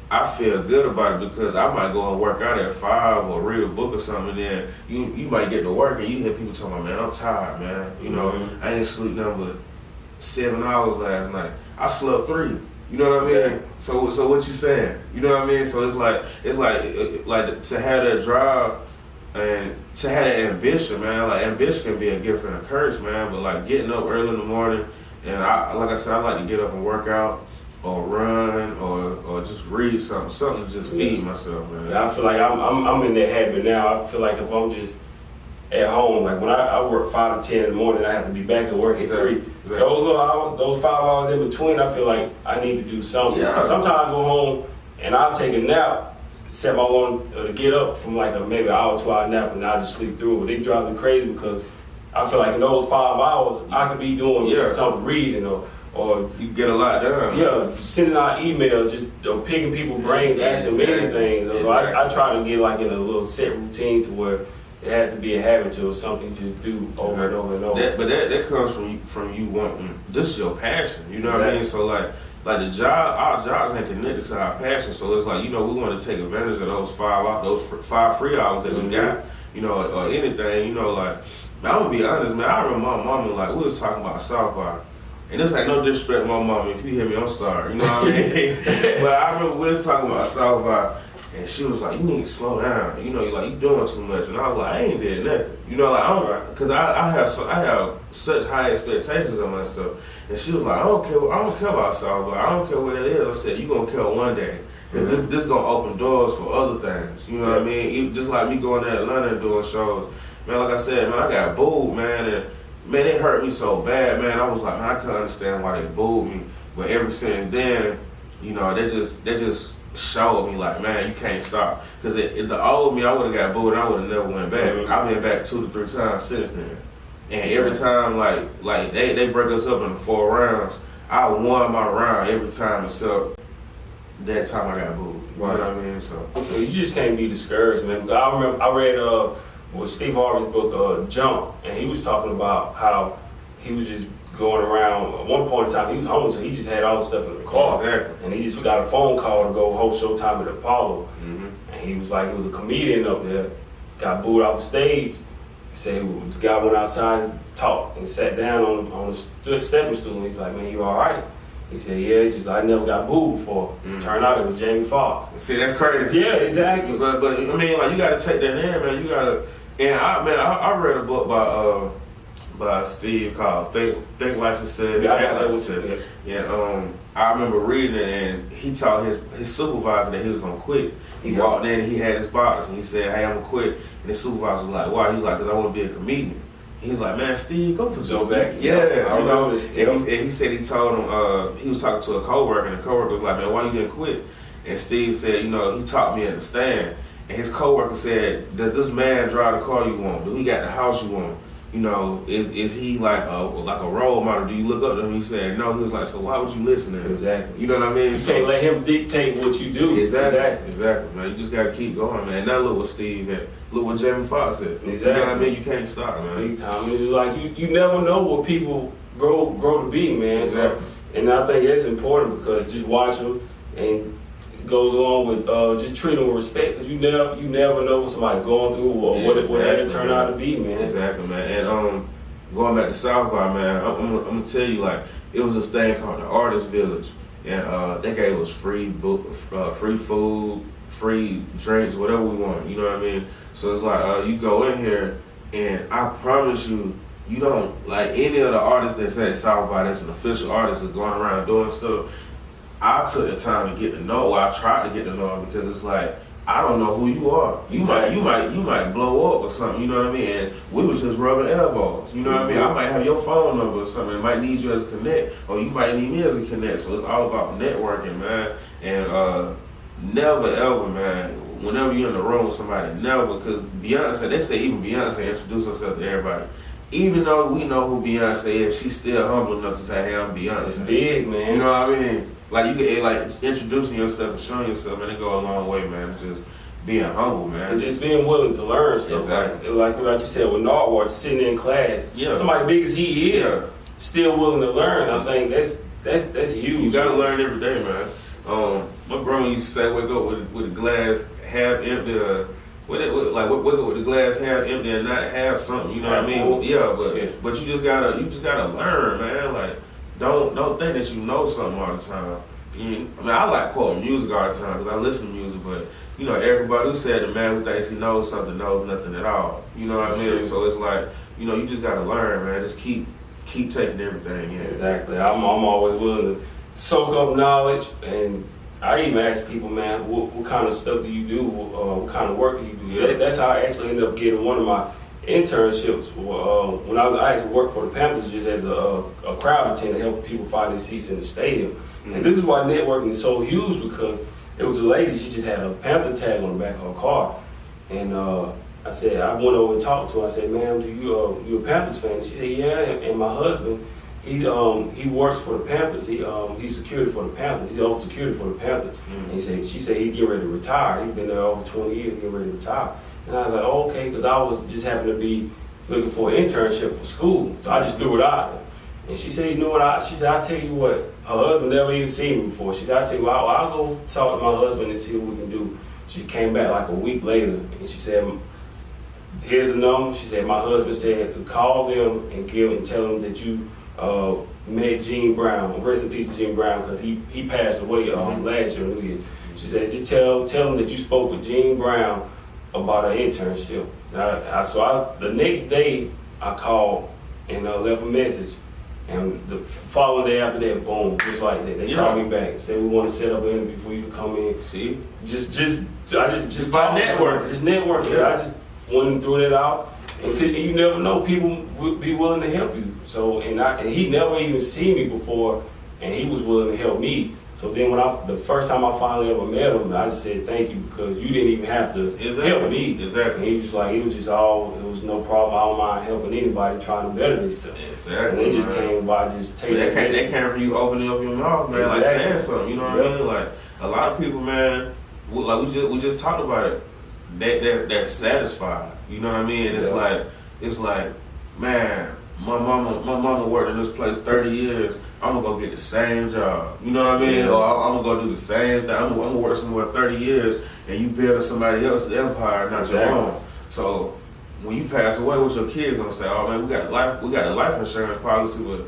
[SPEAKER 2] I feel good about it because I might go and work out at 5 or read a book or something, and then you might get to work and you hear people talking about, man, I'm tired, man. You know, I ain't sleep nothing but 7 hours last night. I slept 3. You know what I mean?
[SPEAKER 1] Okay.
[SPEAKER 2] So what you saying? You know what I mean? So it's like to have that drive and to have that ambition, man. Like, ambition can be a gift and a curse, man. But like getting up early in the morning, and like I said, I like to get up and work out or run or just read something to just feed myself, man.
[SPEAKER 1] Yeah, I feel like I'm in that habit now. I feel like if I'm just at home, like when I work 5 to 10 in the morning, I have to be back at work at 3.
[SPEAKER 2] Exactly.
[SPEAKER 1] Those little hours, those 5 hours in between, I feel like I need to do something.
[SPEAKER 2] Yeah.
[SPEAKER 1] Sometimes I go home and I'll take a nap, set my alarm to get up from like maybe an hour, 2 hour nap, and I'll just sleep through it. It drives me crazy because I feel like in those 5 hours, I could be doing something, reading or
[SPEAKER 2] you get a lot done.
[SPEAKER 1] Yeah, sending out emails, just picking people's brains, asking me anything. So I try to get like in a little set routine to where it has to be a habit or something you just do over and over and over.
[SPEAKER 2] But that comes from you wanting, this is your passion, you know what I mean? So like the job, our jobs ain't connected to our passion. So it's like, you know, we want to take advantage of those 5 free hours that we got, you know, or anything, you know, like, I'm gonna be honest, man, I remember my mama, like, we was talking about South by. And it's like no disrespect to my mom. If you hear me, I'm sorry. You know what I mean? But I remember we was talking about South by, and she was like, "You need to slow down. You know, you doing too much." And I was like, "I ain't did nothing." You know, like because I have such high expectations of myself. And she was like, "I don't care about South by. I don't care what it is." I said, "You gonna care one day, because this gonna open doors for other things." You know what I mean? Even just like me going to Atlanta and doing shows. Man, like I said, man, I got booed, man, and man, it hurt me so bad, man. I was like, man, I couldn't understand why they booed me. But ever since then, you know, they just showed me like, man, you can't stop. Because the old me, I would have got booed and I would have never went back. I've been back 2 to 3 times since then. And every time, like they break us up into 4 rounds, I won my round every time except that time I got booed. You know what I mean? So
[SPEAKER 1] you just can't be discouraged, man. I remember I read Steve Harvey's book, Jump, and he was talking about how he was just going around. At one point in time, he was homeless, so he just had all the stuff in the car.
[SPEAKER 2] Exactly.
[SPEAKER 1] And he just got a phone call to go host Showtime at Apollo. And he was like, it was a comedian up there, got booed off the stage. He said the guy went outside and talked and sat down on the stepping stool. And he's like, man, you all right? He said, yeah, just I never got booed before. Turned out it was Jamie Foxx.
[SPEAKER 2] See, that's crazy.
[SPEAKER 1] Yeah, exactly.
[SPEAKER 2] But I mean, like, you got to take that in, man. You got to. And I read a book by Steve called Think Like Success, Act Like Success. And I remember reading it, and he taught his supervisor that he was gonna quit. He walked in and he had his box and he said, "Hey, I'm gonna quit." And his supervisor was like, "Why?" He's like, "Cause I want to be a comedian." He was like, "Man, Steve, go put your
[SPEAKER 1] back."
[SPEAKER 2] Yeah,
[SPEAKER 1] I know.
[SPEAKER 2] And he said he told him he was talking to a coworker, and the coworker was like, "Man, why you didn't quit?" And Steve said, "You know, he taught me at the stand." And his coworker said, "Does this man drive the car you want? Do he got the house you want? You know, is he like a role model? Do you look up to him?" He said, "No." He was like, "So why would you listen to him?"
[SPEAKER 1] Exactly.
[SPEAKER 2] You know what I mean?
[SPEAKER 1] You can't let him dictate what you do.
[SPEAKER 2] Exactly. Man, you just gotta keep going, man. Now look what Steve had. Look what Jamie Foxx said.
[SPEAKER 1] Exactly.
[SPEAKER 2] You know what I mean? You can't stop, man.
[SPEAKER 1] Big time. It's like you never know what people grow to be, man.
[SPEAKER 2] Exactly.
[SPEAKER 1] So, and I think that's important because just watch them and goes along with just treat them with respect, because you never know what somebody going through or what it turn out to be, man.
[SPEAKER 2] Exactly, man. And going back to South by, man, I'm gonna tell you, like, it was this thing called the Artist Village, and they gave us free free food, free drinks, whatever we want. You know what I mean? So it's like you go in here, and I promise you, you don't like any of the artists that say South by that's an official artist is going around doing stuff. I took the time to get to know. Well, I tried to get to know him because it's like I don't know who you are. You might blow up or something. You know what I mean? And we was just rubbing elbows. You know what I mean? I might have your phone number or something. I might need you as a connect, or you might need me as a connect. So it's all about networking, man. And never ever, man. Whenever you're in the room with somebody, never, because Beyonce. They say even Beyonce introduced herself to everybody. Even though we know who Beyonce is, she's still humble enough to say, "Hey, I'm Beyonce."
[SPEAKER 1] It's big, man.
[SPEAKER 2] You know what I mean? Like, you get like introducing yourself and showing yourself, man, it go a long way, man. It's just being humble, man.
[SPEAKER 1] And just being willing to learn stuff.
[SPEAKER 2] Exactly.
[SPEAKER 1] Like you said with Narwhal, sitting in class.
[SPEAKER 2] Yeah.
[SPEAKER 1] Somebody big as he is, still willing to learn. I think that's huge.
[SPEAKER 2] You gotta learn every day, man. My grandma used to say, "Wake up with the glass half empty." Wake up with the glass half empty and not have something. You know what I mean?
[SPEAKER 1] Full.
[SPEAKER 2] Yeah, but you just gotta learn, man. Like don't think that you know something all the time. I mean, I like quoting music all the time because I listen to music, but you know, everybody who said the man who thinks he knows something knows nothing at all. You know what I mean?
[SPEAKER 1] True.
[SPEAKER 2] So it's like, you know, you just gotta learn, man. Just keep taking everything in.
[SPEAKER 1] Exactly. I'm always willing to soak up knowledge, and I even ask people, man, what kind of stuff do you do? What kind of work do you do?
[SPEAKER 2] Yeah.
[SPEAKER 1] That's how I actually ended up getting one of my internships. When I actually worked for the Panthers just as a crowd attendant, helping people find their seats in the stadium. Mm-hmm. And this is why networking is so huge, because it was a lady, she just had a Panther tag on the back of her car. And I said, I went over and talked to her. I said, ma'am, you a Panthers fan? And she said, yeah, and my husband, he works for the Panthers. He's security for the Panthers. He's over security for the Panthers. Mm-hmm. And she said he's getting ready to retire. He's been there over 20 years, getting ready to retire. And I was like, oh, okay, because I was just happened to be looking for an internship for school. So I just threw it out there. And she said, you know what, she said, I'll tell you what, her husband never even seen me before. She said, I'll tell you what, I'll go talk to my husband and see what we can do. She came back like a week later, and she said, here's the number. She said, my husband said, call them and tell them that you met Gene Brown. Rest in peace to Gene Brown, because he passed away last year, New Year's. She said, just tell them that you spoke with Gene Brown about an internship. So the next day, I called and left a message. And the following day after that, boom, just like that. They called me back and said, we want to set up an interview for you to come in.
[SPEAKER 2] See?
[SPEAKER 1] Just
[SPEAKER 2] by network.
[SPEAKER 1] Just network. Yeah. I just went and threw that out. And you never know, people would be willing to help you. So, and he never even seen me before, and he was willing to help me. So then the first time I finally ever met him, I just said, thank you, because you didn't even have to help me.
[SPEAKER 2] Exactly.
[SPEAKER 1] And he was just like, it was no problem. I don't mind helping anybody trying to better themselves.
[SPEAKER 2] Exactly.
[SPEAKER 1] And they just came by just taking
[SPEAKER 2] that came from you opening up your mouth, man, like saying something, you know what I mean? Like, a lot of people, man, like we just talked about it, they're satisfied, you know what I mean? And it's like, man, my mama worked in this place 30 years. I'm gonna go get the same job. You know what I mean?
[SPEAKER 1] Yeah.
[SPEAKER 2] Or I'm gonna go do the same thing. I'm gonna work somewhere 30 years, and you building somebody else's empire, not your own. So when you pass away, what your kids gonna say? Oh man, we got a life insurance policy, but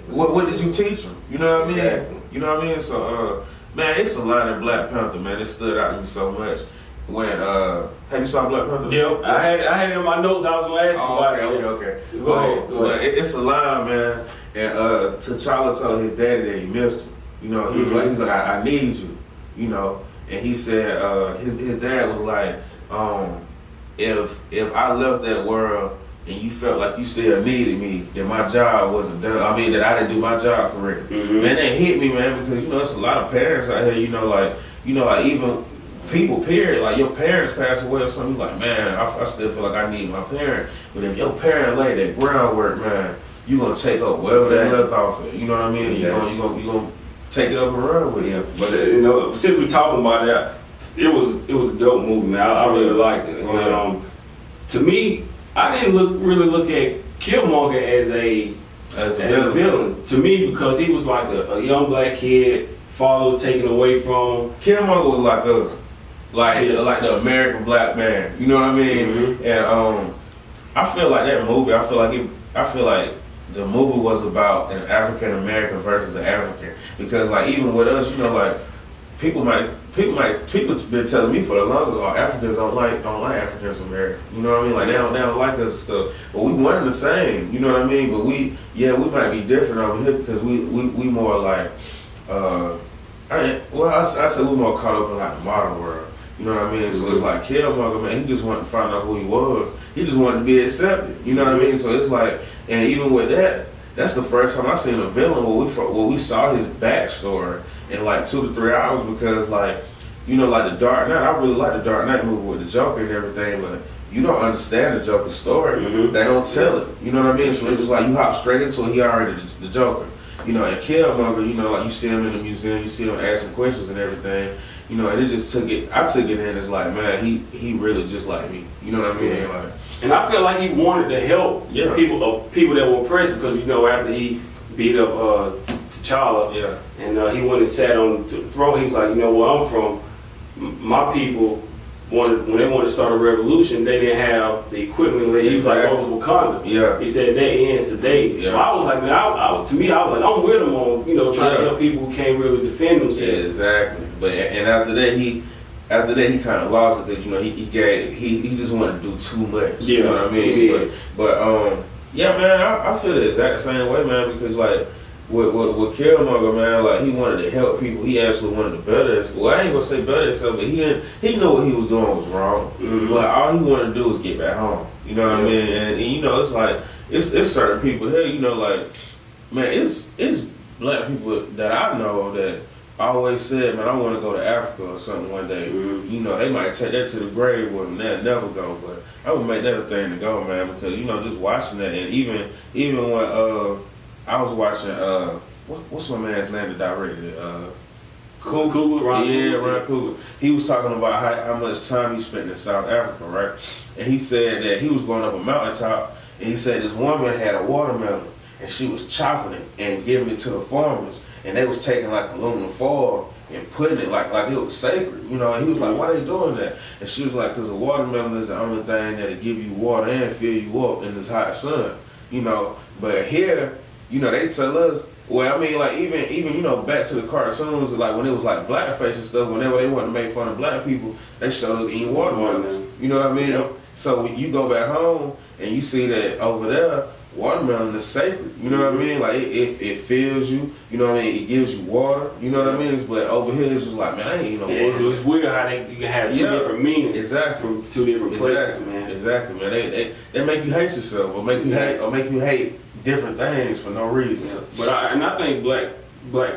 [SPEAKER 2] what did you teach them? You know what I mean?
[SPEAKER 1] Exactly.
[SPEAKER 2] You know what I mean? So man, it's a line in Black Panther, man. It stood out to me so much. When have you saw Black Panther?
[SPEAKER 1] Yeah, I had it in my notes. I was gonna ask you about it.
[SPEAKER 2] Okay.
[SPEAKER 1] Go ahead.
[SPEAKER 2] It's a line, man. And T'Challa told his daddy that he missed him. You know, he was like, I need you. You know, and he said his dad was like, if I left that world and you felt like you still needed me, then my job wasn't done. I mean, that I didn't do my job correctly. Mm-hmm. Man, that hit me, man, because you know, it's a lot of parents out here. You know, like even people, period, like your parents pass away or something, you're like, man, I still feel like I need my parent. But if your parent laid that groundwork, man, you're going to take up whatever they left off it. You know what I mean? Exactly. You're going to take it up and run with it.
[SPEAKER 1] Yeah, but you know, since we're talking about that, it was a dope movie, man. I really liked it. And, to me, I didn't really look at Killmonger as a villain. To me, because he was like a young black kid, father was taken away from him.
[SPEAKER 2] Killmonger was like us. Like the American black man, you know what I mean? Mm-hmm. And I feel like that movie. I feel like the movie was about an African American versus an African, because like even with us, you know, like people been telling me for the longest, oh, Africans don't like Africans Americans. You know what I mean? Like they don't like us and stuff. But we one and the same. You know what I mean? But we might be different over here because we more like I said we more caught up in like the modern world. You know what I mean? So it's like Killmonger, man, he just wanted to find out who he was. He just wanted to be accepted. You know what I mean? So it's like, and even with that, that's the first time I seen a villain where we saw his backstory in like 2 to 3 hours, because like, you know, like the Dark Knight, I really like the Dark Knight movie with the Joker and everything, but you don't understand the Joker's story. Mm-hmm. They don't tell it. You know what I mean? So it's just like you hop straight into it, he already the Joker. You know, and Killmonger, you know, like you see him in the museum, you see him asking questions and everything. You know, and it just I took it in as like, man, he really just like me. You know what I mean?
[SPEAKER 1] Yeah.
[SPEAKER 2] Like,
[SPEAKER 1] and I feel like he wanted to help people that were oppressed, because, you know, after he beat up T'Challa.
[SPEAKER 2] Yeah.
[SPEAKER 1] And he went and sat on the throne. He was like, you know where I'm from, my people when they wanted to start a revolution, they didn't have the equipment. He was like, oh, it was Wakanda.
[SPEAKER 2] Yeah.
[SPEAKER 1] He said that ends today. Yeah. So I was like, man, to me, I was like, I'm with him on, trying to help people who can't really defend themselves.
[SPEAKER 2] Yeah, exactly. But and after that he kind of lost it because he just wanted to do too much. You know what I mean? But yeah, man, I feel the exact same way, man, because like with Killmonger, man, like he wanted to help people. He actually wanted to better himself. Well, I ain't gonna say better himself, but he knew what he was doing was wrong. Mm-hmm. But all he wanted to do was get back home. You know what I mean? And it's like it's certain people here, like, man, it's black people that I know that always said, man, I want to go to Africa or something one day. Mm-hmm. They might take that to the grave with them, they'll never go. But I would make that a thing to go, man, because just watching that, and even when I was watching what's my man's name that directed it? Ron Coogler. He was talking about how much time he spent in South Africa, right? And he said that he was going up a mountaintop, and he said this woman had a watermelon, and she was chopping it and giving it to the farmers, and they was taking like aluminum foil and putting it like it was sacred, And he was like, why they doing that? And she was like, because the watermelon is the only thing that'll give you water and fill you up in this hot sun, But here, they tell us, well, I mean, like, even back to the cartoons, like, when it was, like, blackface and stuff, whenever they wanted to make fun of black people, they showed us eating watermelons. You know what I mean? Yep. So when you go back home and you see that over there, watermelon is sacred. You know what I mean? Like, it fills you. You know what I mean? It gives you water. You know what I mean? But over here, it's just like, man, I ain't eating no water.
[SPEAKER 1] So it's weird how you can have two different meanings from two different places, man.
[SPEAKER 2] Exactly, man. They make you hate yourself or make you hate different things for no reason.
[SPEAKER 1] Yeah. But I think Black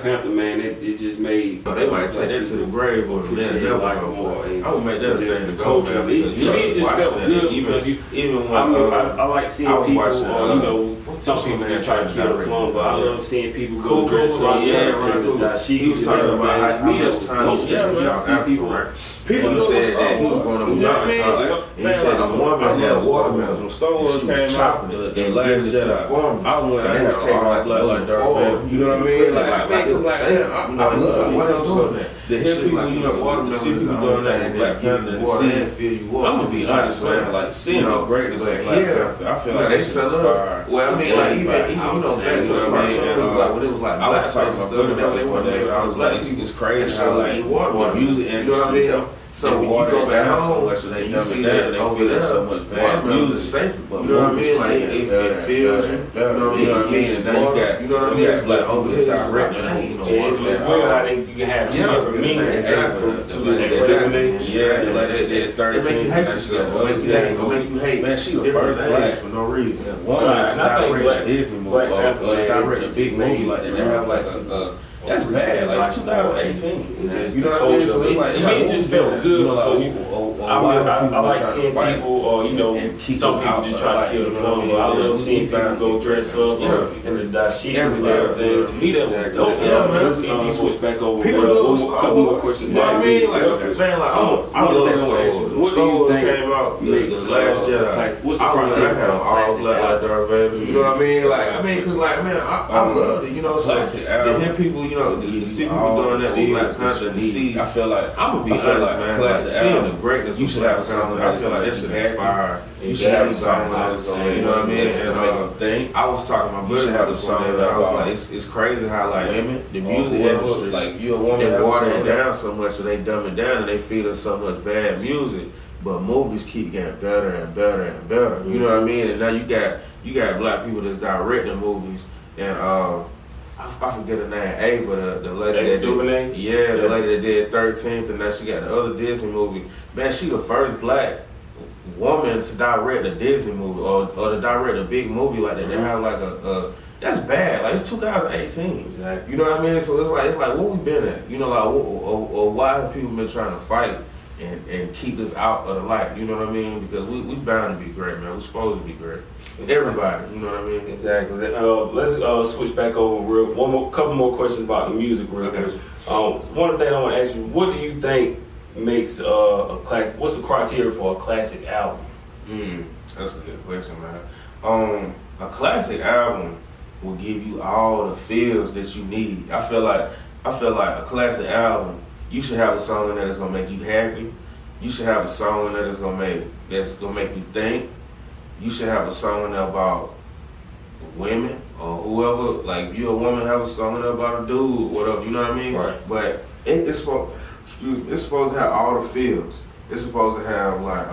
[SPEAKER 1] Panther, man, it just made.
[SPEAKER 2] They might take that to the grave or never
[SPEAKER 1] like more.
[SPEAKER 2] I would make that a thing to go.
[SPEAKER 1] Culture. To me, it just felt good because even when I like seeing people. Some people just try to kill the fun, but I love seeing people go dress up.
[SPEAKER 2] He was talking about how much time he spent in South Africa, right? People said that he was going to the mountaintop, and he said the woman had a watermelon. When Star Wars came out, the Last Jedi, I went and was taking like Darth Vader. You know what I mean? I love it. To hear people, to see people doing that in Black Panther, and seeing, I'm gonna be honest, man. Like seeing the greatness of Black Panther, I feel like they tell us. Well, I mean, like even back to the cartoons, like when it was like blackface and stuff, and they were there. I was like, it's crazy how like water music, and you know what I mean. So when you go back home, you see that they feel so much bad music, but you know what I mean? Like it feels you, you know what I mean? And then you got, you know what I mean? It's like over here direct, and ain't no
[SPEAKER 1] it's weird how you can have two different meanings.
[SPEAKER 2] Yeah, like that 13. They make you hate yourself. Make you hate. Man, she the first black for no reason. One that's direct a Disney movie or direct a big movie like that. They have like a that's bad. Like it's 2018. You know what I mean? So it's like,
[SPEAKER 1] to me, it just felt good. I like seeing people, or some people just try to kill the fun. But I love seeing people go dress up and the dashikis and everything. To me, that was dope. Yeah, man. Let's see people switch back over. A couple more questions.
[SPEAKER 2] I mean, like, man, like I love Star Wars.
[SPEAKER 1] What do you think
[SPEAKER 2] came out? The Last Jedi.
[SPEAKER 1] What's the criteria?
[SPEAKER 2] I had all black like Darth Vader. You know what I mean? Like, cause like, man, I love it. It's like to hear people. To see people doing that, Black Panther, to see, I feel like, I'm gonna be honest, man, seeing the greatness, you should have a song that I feel like it should inspire. You should have a song that's gonna, you know what I mean? And thing. I was talking to my brother about the song that I was like, it's crazy how like women, the music industry, like you're a woman, they water it down so much, so they dumb it down and they feed us so much bad music. But movies keep getting better and better and better. You know what I mean? And now you got black people that's directing movies, and I forget her name, Ava, the lady that did, the lady that did 13th, and now she got the other Disney movie. Man, she the first black woman to direct a Disney movie or to direct a big movie like that. They have like that's bad. Like it's 2018.
[SPEAKER 1] Exactly.
[SPEAKER 2] You know what I mean? So it's like what we been at? Like or why have people been trying to fight and keep us out of the light? You know what I mean? Because we bound to be great, man. We're supposed to be great. Everybody, you know what I mean?
[SPEAKER 1] Exactly. Let's switch back over couple more questions about the music real quick. One of the things I want to ask you, what do you think makes a classic? What's the criteria for a classic album?
[SPEAKER 2] That's a good question, man. A classic album will give you all the feels that you need. I feel like a classic album, you should have a song in there that's gonna make you happy. You should have a song in there that's gonna make you think. You should have a song in there about women or whoever. Like if you're a woman, have a song in there about a dude, or whatever. You know what I mean?
[SPEAKER 1] Right.
[SPEAKER 2] But it's supposed to have all the feels. It's supposed to have like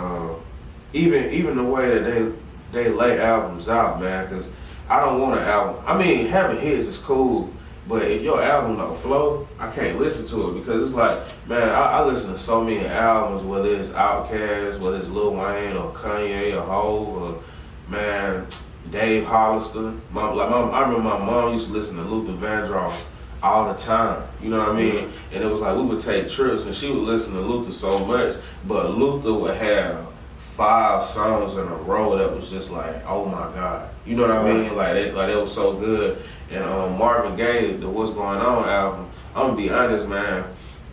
[SPEAKER 2] even the way that they lay albums out, man. Because I don't want an album. I mean, having hits is cool, but if your album don't flow, I can't listen to it because it's like, man, I listen to so many albums, whether it's Outkast, whether it's Lil Wayne or Kanye or Hov or man, Dave Hollister. I remember my mom used to listen to Luther Vandross all the time. You know what I mean? And it was like we would take trips and she would listen to Luther so much, but Luther would have 5 songs in a row that was just like, oh my God. You know what I mean? Like it was so good. And Marvin Gaye, the What's Going On album, I'm gonna be honest, man,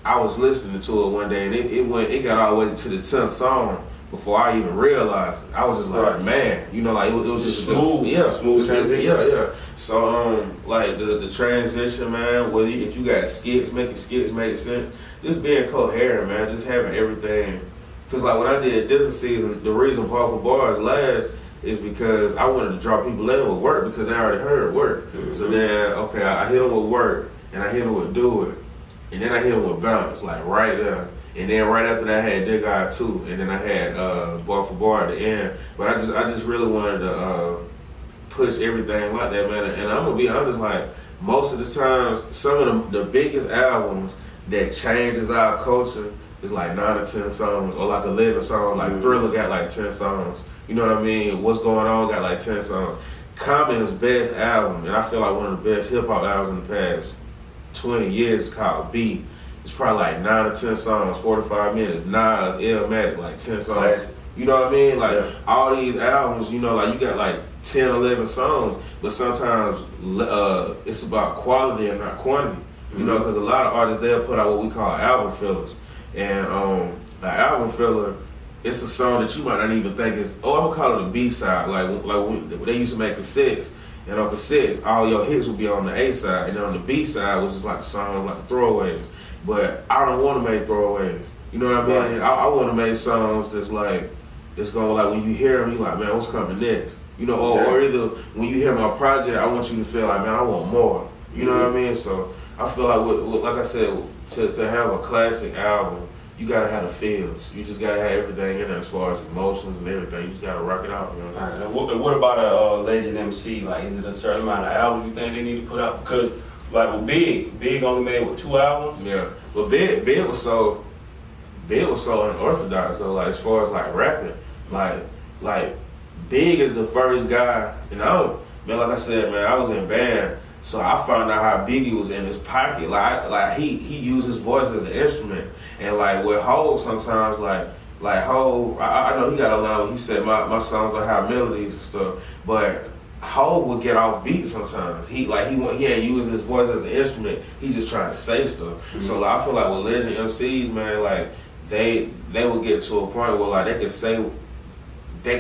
[SPEAKER 2] I was listening to it one day and it got all the way to the 10th song before I even realized it. I was just like, man, you know, like it was just
[SPEAKER 1] smooth. Smooth transition.
[SPEAKER 2] Yeah. So like the transition, man, whether if you got skits, making skits make sense, just being coherent, man, just having everything. Cause like when I did DZA season, the reason Bar for Bars last is because I wanted to draw people in with work because they already heard work. Mm-hmm. So then, okay, I hit them with work and I hit them with Do It, and then I hit them with Bounce, like right there. And then right after that, I had DZA 2, and then I had Bar for Bar at the end. But I just really wanted to push everything like that, man. And I'm gonna be honest, like most of the times, some of the biggest albums that changes our culture is like 9 or 10 songs, or like 11 songs. Like Thriller got like 10 songs. You know what I mean? What's Going On got like 10 songs. Common's best album, and I feel like one of the best hip hop albums in the past 20 years is called B. It's probably like 9 or 10 songs, 45 minutes. Nas, Illmatic, like 10 songs.
[SPEAKER 1] Classic.
[SPEAKER 2] You know what I mean? Like all these albums, you know, like you got like 10, 11 songs, but sometimes it's about quality and not quantity. You know, because a lot of artists, they'll put out what we call album fillers. And an album filler, it's a song that you might not even think is, I'm gonna call it a B-side, like when they used to make cassettes. And on cassettes, all your hits would be on the A side, and then on the B side was just like the songs like the throwaways. But I don't want to make throwaways. You know what I mean? Right. I want to make songs that's like, it's gonna like when you hear them, you like, man, what's coming next? You know, or either when you hear my project, I want you to feel like, man, I want more. You know what I mean? So I feel like, like I said, to have a classic album, you gotta have the feels. You just gotta have everything in there as far as emotions and everything. You just gotta rock it out. You know?
[SPEAKER 1] All right. And what about a legend MC? Like, is it a certain amount of albums you think they need to put out? Because like with Big only made 2 albums.
[SPEAKER 2] Yeah, but Big was so unorthodox though. Like as far as like rapping, like Big is the first guy, and like I said, man, I was in band, so I found out how Biggie was in his pocket. Like he used his voice as an instrument, and like with Hov sometimes like Hov, I know he got a line where he said my songs don't have melodies and stuff, but Hov would get off beat sometimes. He ain't using his voice as an instrument. He just trying to say stuff. Mm-hmm. So like, I feel like with legend MCs, man, like they would get to a point where like they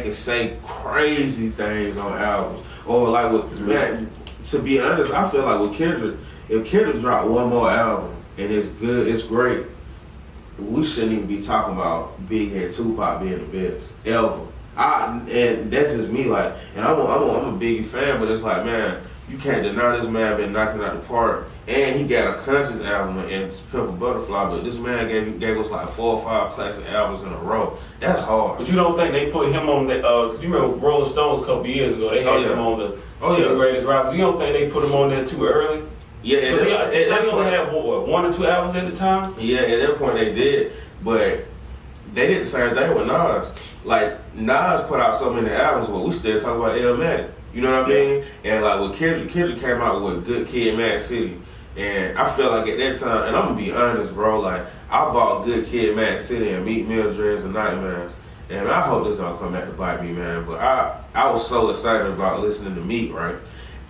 [SPEAKER 2] could say crazy things on albums. Or like with man, to be honest, I feel like with Kendrick, if Kendrick dropped one more album and it's good, it's great, we shouldn't even be talking about Big and Tupac being the best ever. And that's just me, like, and I'm a Biggie fan, but it's like, man, you can't deny this man been knocking out the park, and he got a conscious album and Pimp a Butterfly, but this man gave us like 4 or 5 classic albums in a row. That's hard.
[SPEAKER 1] But you don't think they put him on the, cause you remember Rolling Stones a couple years ago, they had him on the 10 greatest rappers. You don't think they put him on there too early?
[SPEAKER 2] Yeah,
[SPEAKER 1] they only had 1 or 2 albums at the time?
[SPEAKER 2] Yeah, at that point they did, but they did the same thing with Nas. Like, Nas put out so many albums, but we still talk about Illmatic. You know what I mean? And like with Kendrick came out with Good Kid, Mad City. And I feel like at that time, and I'm gonna be honest, bro, like I bought Good Kid, Mad City and Meat Mill Dreams and Nightmares. And I hope this gonna come back to bite me, man. But I was so excited about listening to Meat, right?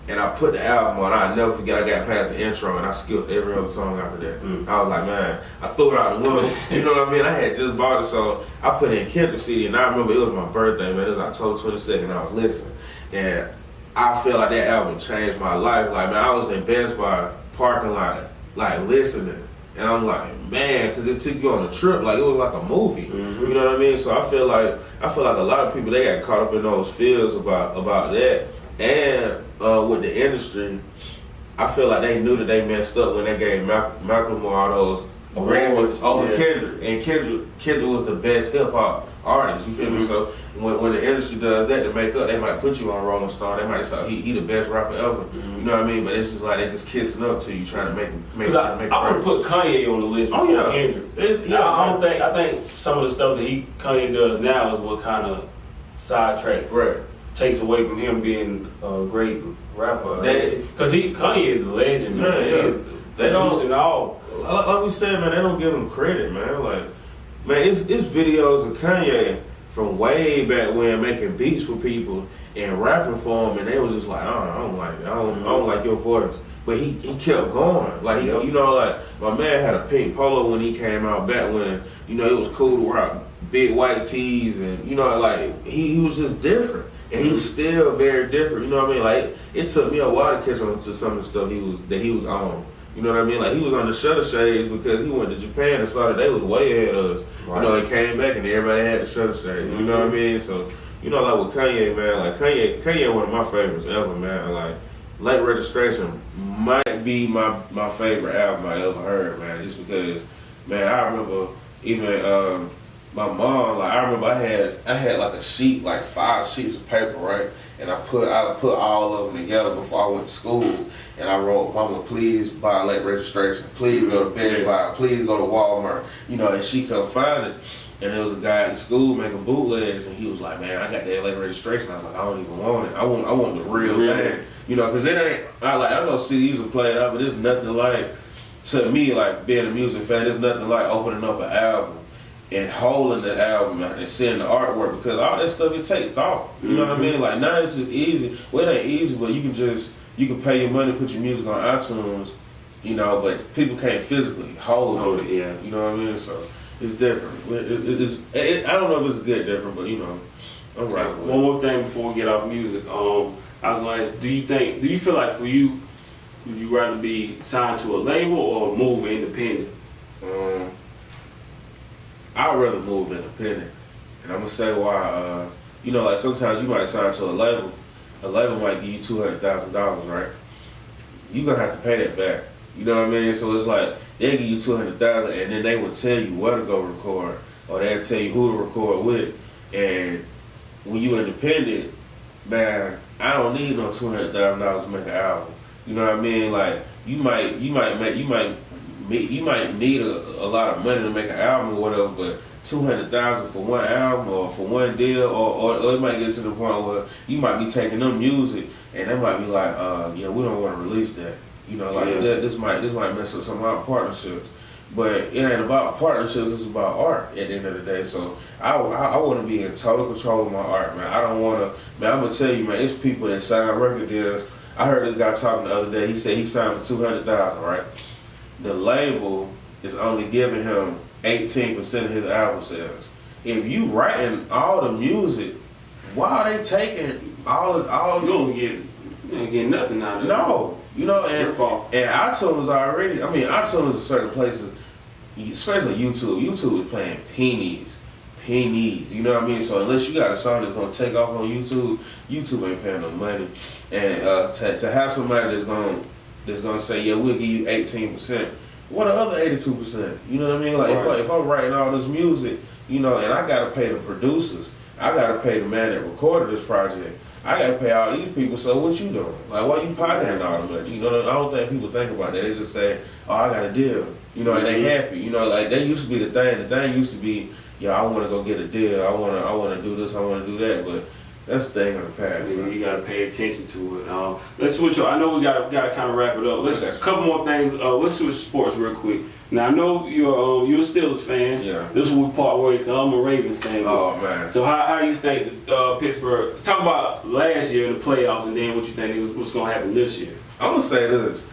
[SPEAKER 2] And I put the album on. I'll never forget, I got past the intro and I skipped every other song after that. I was like, man, I threw it out the window. You know what I mean? I had just bought it, so I put in Kendrick CD, and I remember it was my birthday, man. It was October 22nd, I was listening. And I feel like that album changed my life. Like, man, I was in Best Buy parking lot, like, listening. And I'm like, man, because it took you on a trip. Like, it was like a movie. You know what I mean? So I feel like a lot of people, they got caught up in those feels about that. And with the industry, I feel like they knew that they messed up when they gave Malcolm all those Grammys over Kendrick. And Kendrick was the best hip hop artist, you feel me? So when the industry does that to make up, they might put you on Rolling Stone. They might say he the best rapper ever. You know what I mean? But it's just like they just kissing up to you, trying to make
[SPEAKER 1] I would put Kanye on the list before Kendrick. I think some of the stuff that Kanye does now is what kind of sidetrack takes away from him being a great rapper. Because Kanye is a legend, man. They don't all.
[SPEAKER 2] Like we said, man, they don't give him credit, man. Like, man, it's videos of Kanye from way back when making beats for people and rapping for them, and they was just like, I don't like it. I don't like your voice. But he kept going. Like, you know, like, my man had a pink polo when he came out back when, you know, it was cool to rock big white tees, and, you know, like, he was just different. And he's still very different, you know what I mean? Like, it took me a while to catch on to some of the stuff he was on. You know what I mean? Like, he was on the shutter shades because he went to Japan and saw that they was way ahead of us. Right. You know, he came back and everybody had the shutter shades. You know what I mean? So, you know, like with Kanye, man, like Kanye one of my favorites ever, man. Like, Late Registration might be my favorite album I ever heard, man. Just because, man, I remember even my mom, like, I remember I had like a sheet, like 5 sheets of paper, right? And I put all of them together before I went to school. And I wrote, Mama, please buy Late Registration. Please go to Best Buy. Please go to Walmart. You know, and she couldn't find it. And there was a guy in school making bootlegs, and he was like, man, I got that Late Registration. I was like, I don't even want it. I want the real thing. You know, because it ain't, I know CDs will play it out, but it's nothing like, to me, like being a music fan, there's nothing like opening up an album and holding the album and seeing the artwork, because all that stuff, it takes thought. You know what I mean? Like, now it's just easy. Well, it ain't easy, but you can pay your money, put your music on iTunes, you know, but people can't physically hold it. Yeah. You know what I mean? So it's different. I don't know if it's good different, but, you know, I'm right with it.
[SPEAKER 1] One more thing before we get off music. I was going to ask, do you feel like for you, would you rather be signed to a label or move independent?
[SPEAKER 2] I'd rather move independent. And I'm going to say why. You know, like, sometimes you might sign to a label. A label might give you $200,000, right? You're going to have to pay that back. You know what I mean? So it's like, they'll give you $200,000 and then they will tell you where to go record, or they'll tell you who to record with. And when you're independent, man, I don't need no $200,000 to make an album. You know what I mean? Like, you might need a lot of money to make an album or whatever, but $200,000 for one album or for one deal, or it might get to the point where you might be taking them music and they might be like, yeah, we don't want to release that. You know, like this might mess up some of our partnerships. But it ain't about partnerships, it's about art at the end of the day. So I want to be in total control of my art, man. I don't want to, man, I'm going to tell you, man, it's people that sign record deals. I heard this guy talking the other day, he said he signed for $200,000, right? The label is only giving him 18% of his album sales. If you writing all the music, why are they taking all
[SPEAKER 1] you don't get nothing out of it.
[SPEAKER 2] No. You know, and iTunes already, I mean, iTunes in certain places, especially YouTube is playing pennies, you know what I mean? So unless you got a song that's going to take off on YouTube, YouTube ain't paying no money. And to have somebody that's going to say, yeah, we'll give you 18%, what the other 82%? You know what I mean? Like, if I'm writing all this music, you know, and I got to pay the producers, I got to pay the man that recorded this project, I gotta pay all these people, so what you doing? Like, why you pocketing all the money? You know, I don't think people think about that. They just say, oh, I got a deal. You know, and they happy. You know, like, that used to be the thing. The thing used to be, yeah, I want to go get a deal. I want to do this. I want to do that. But that's the thing of the past.
[SPEAKER 1] Yeah, you gotta pay attention to it. Let's switch. I know we gotta kind of wrap it up. Let's a couple more things. Let's switch sports real quick. Now I know you're a Steelers fan.
[SPEAKER 2] Yeah.
[SPEAKER 1] This is where we part ways. I'm a Ravens fan.
[SPEAKER 2] Oh man.
[SPEAKER 1] So how do you think Pittsburgh? Talk about last year in the playoffs, and then what you think what's gonna happen this year.
[SPEAKER 2] I'm gonna say this.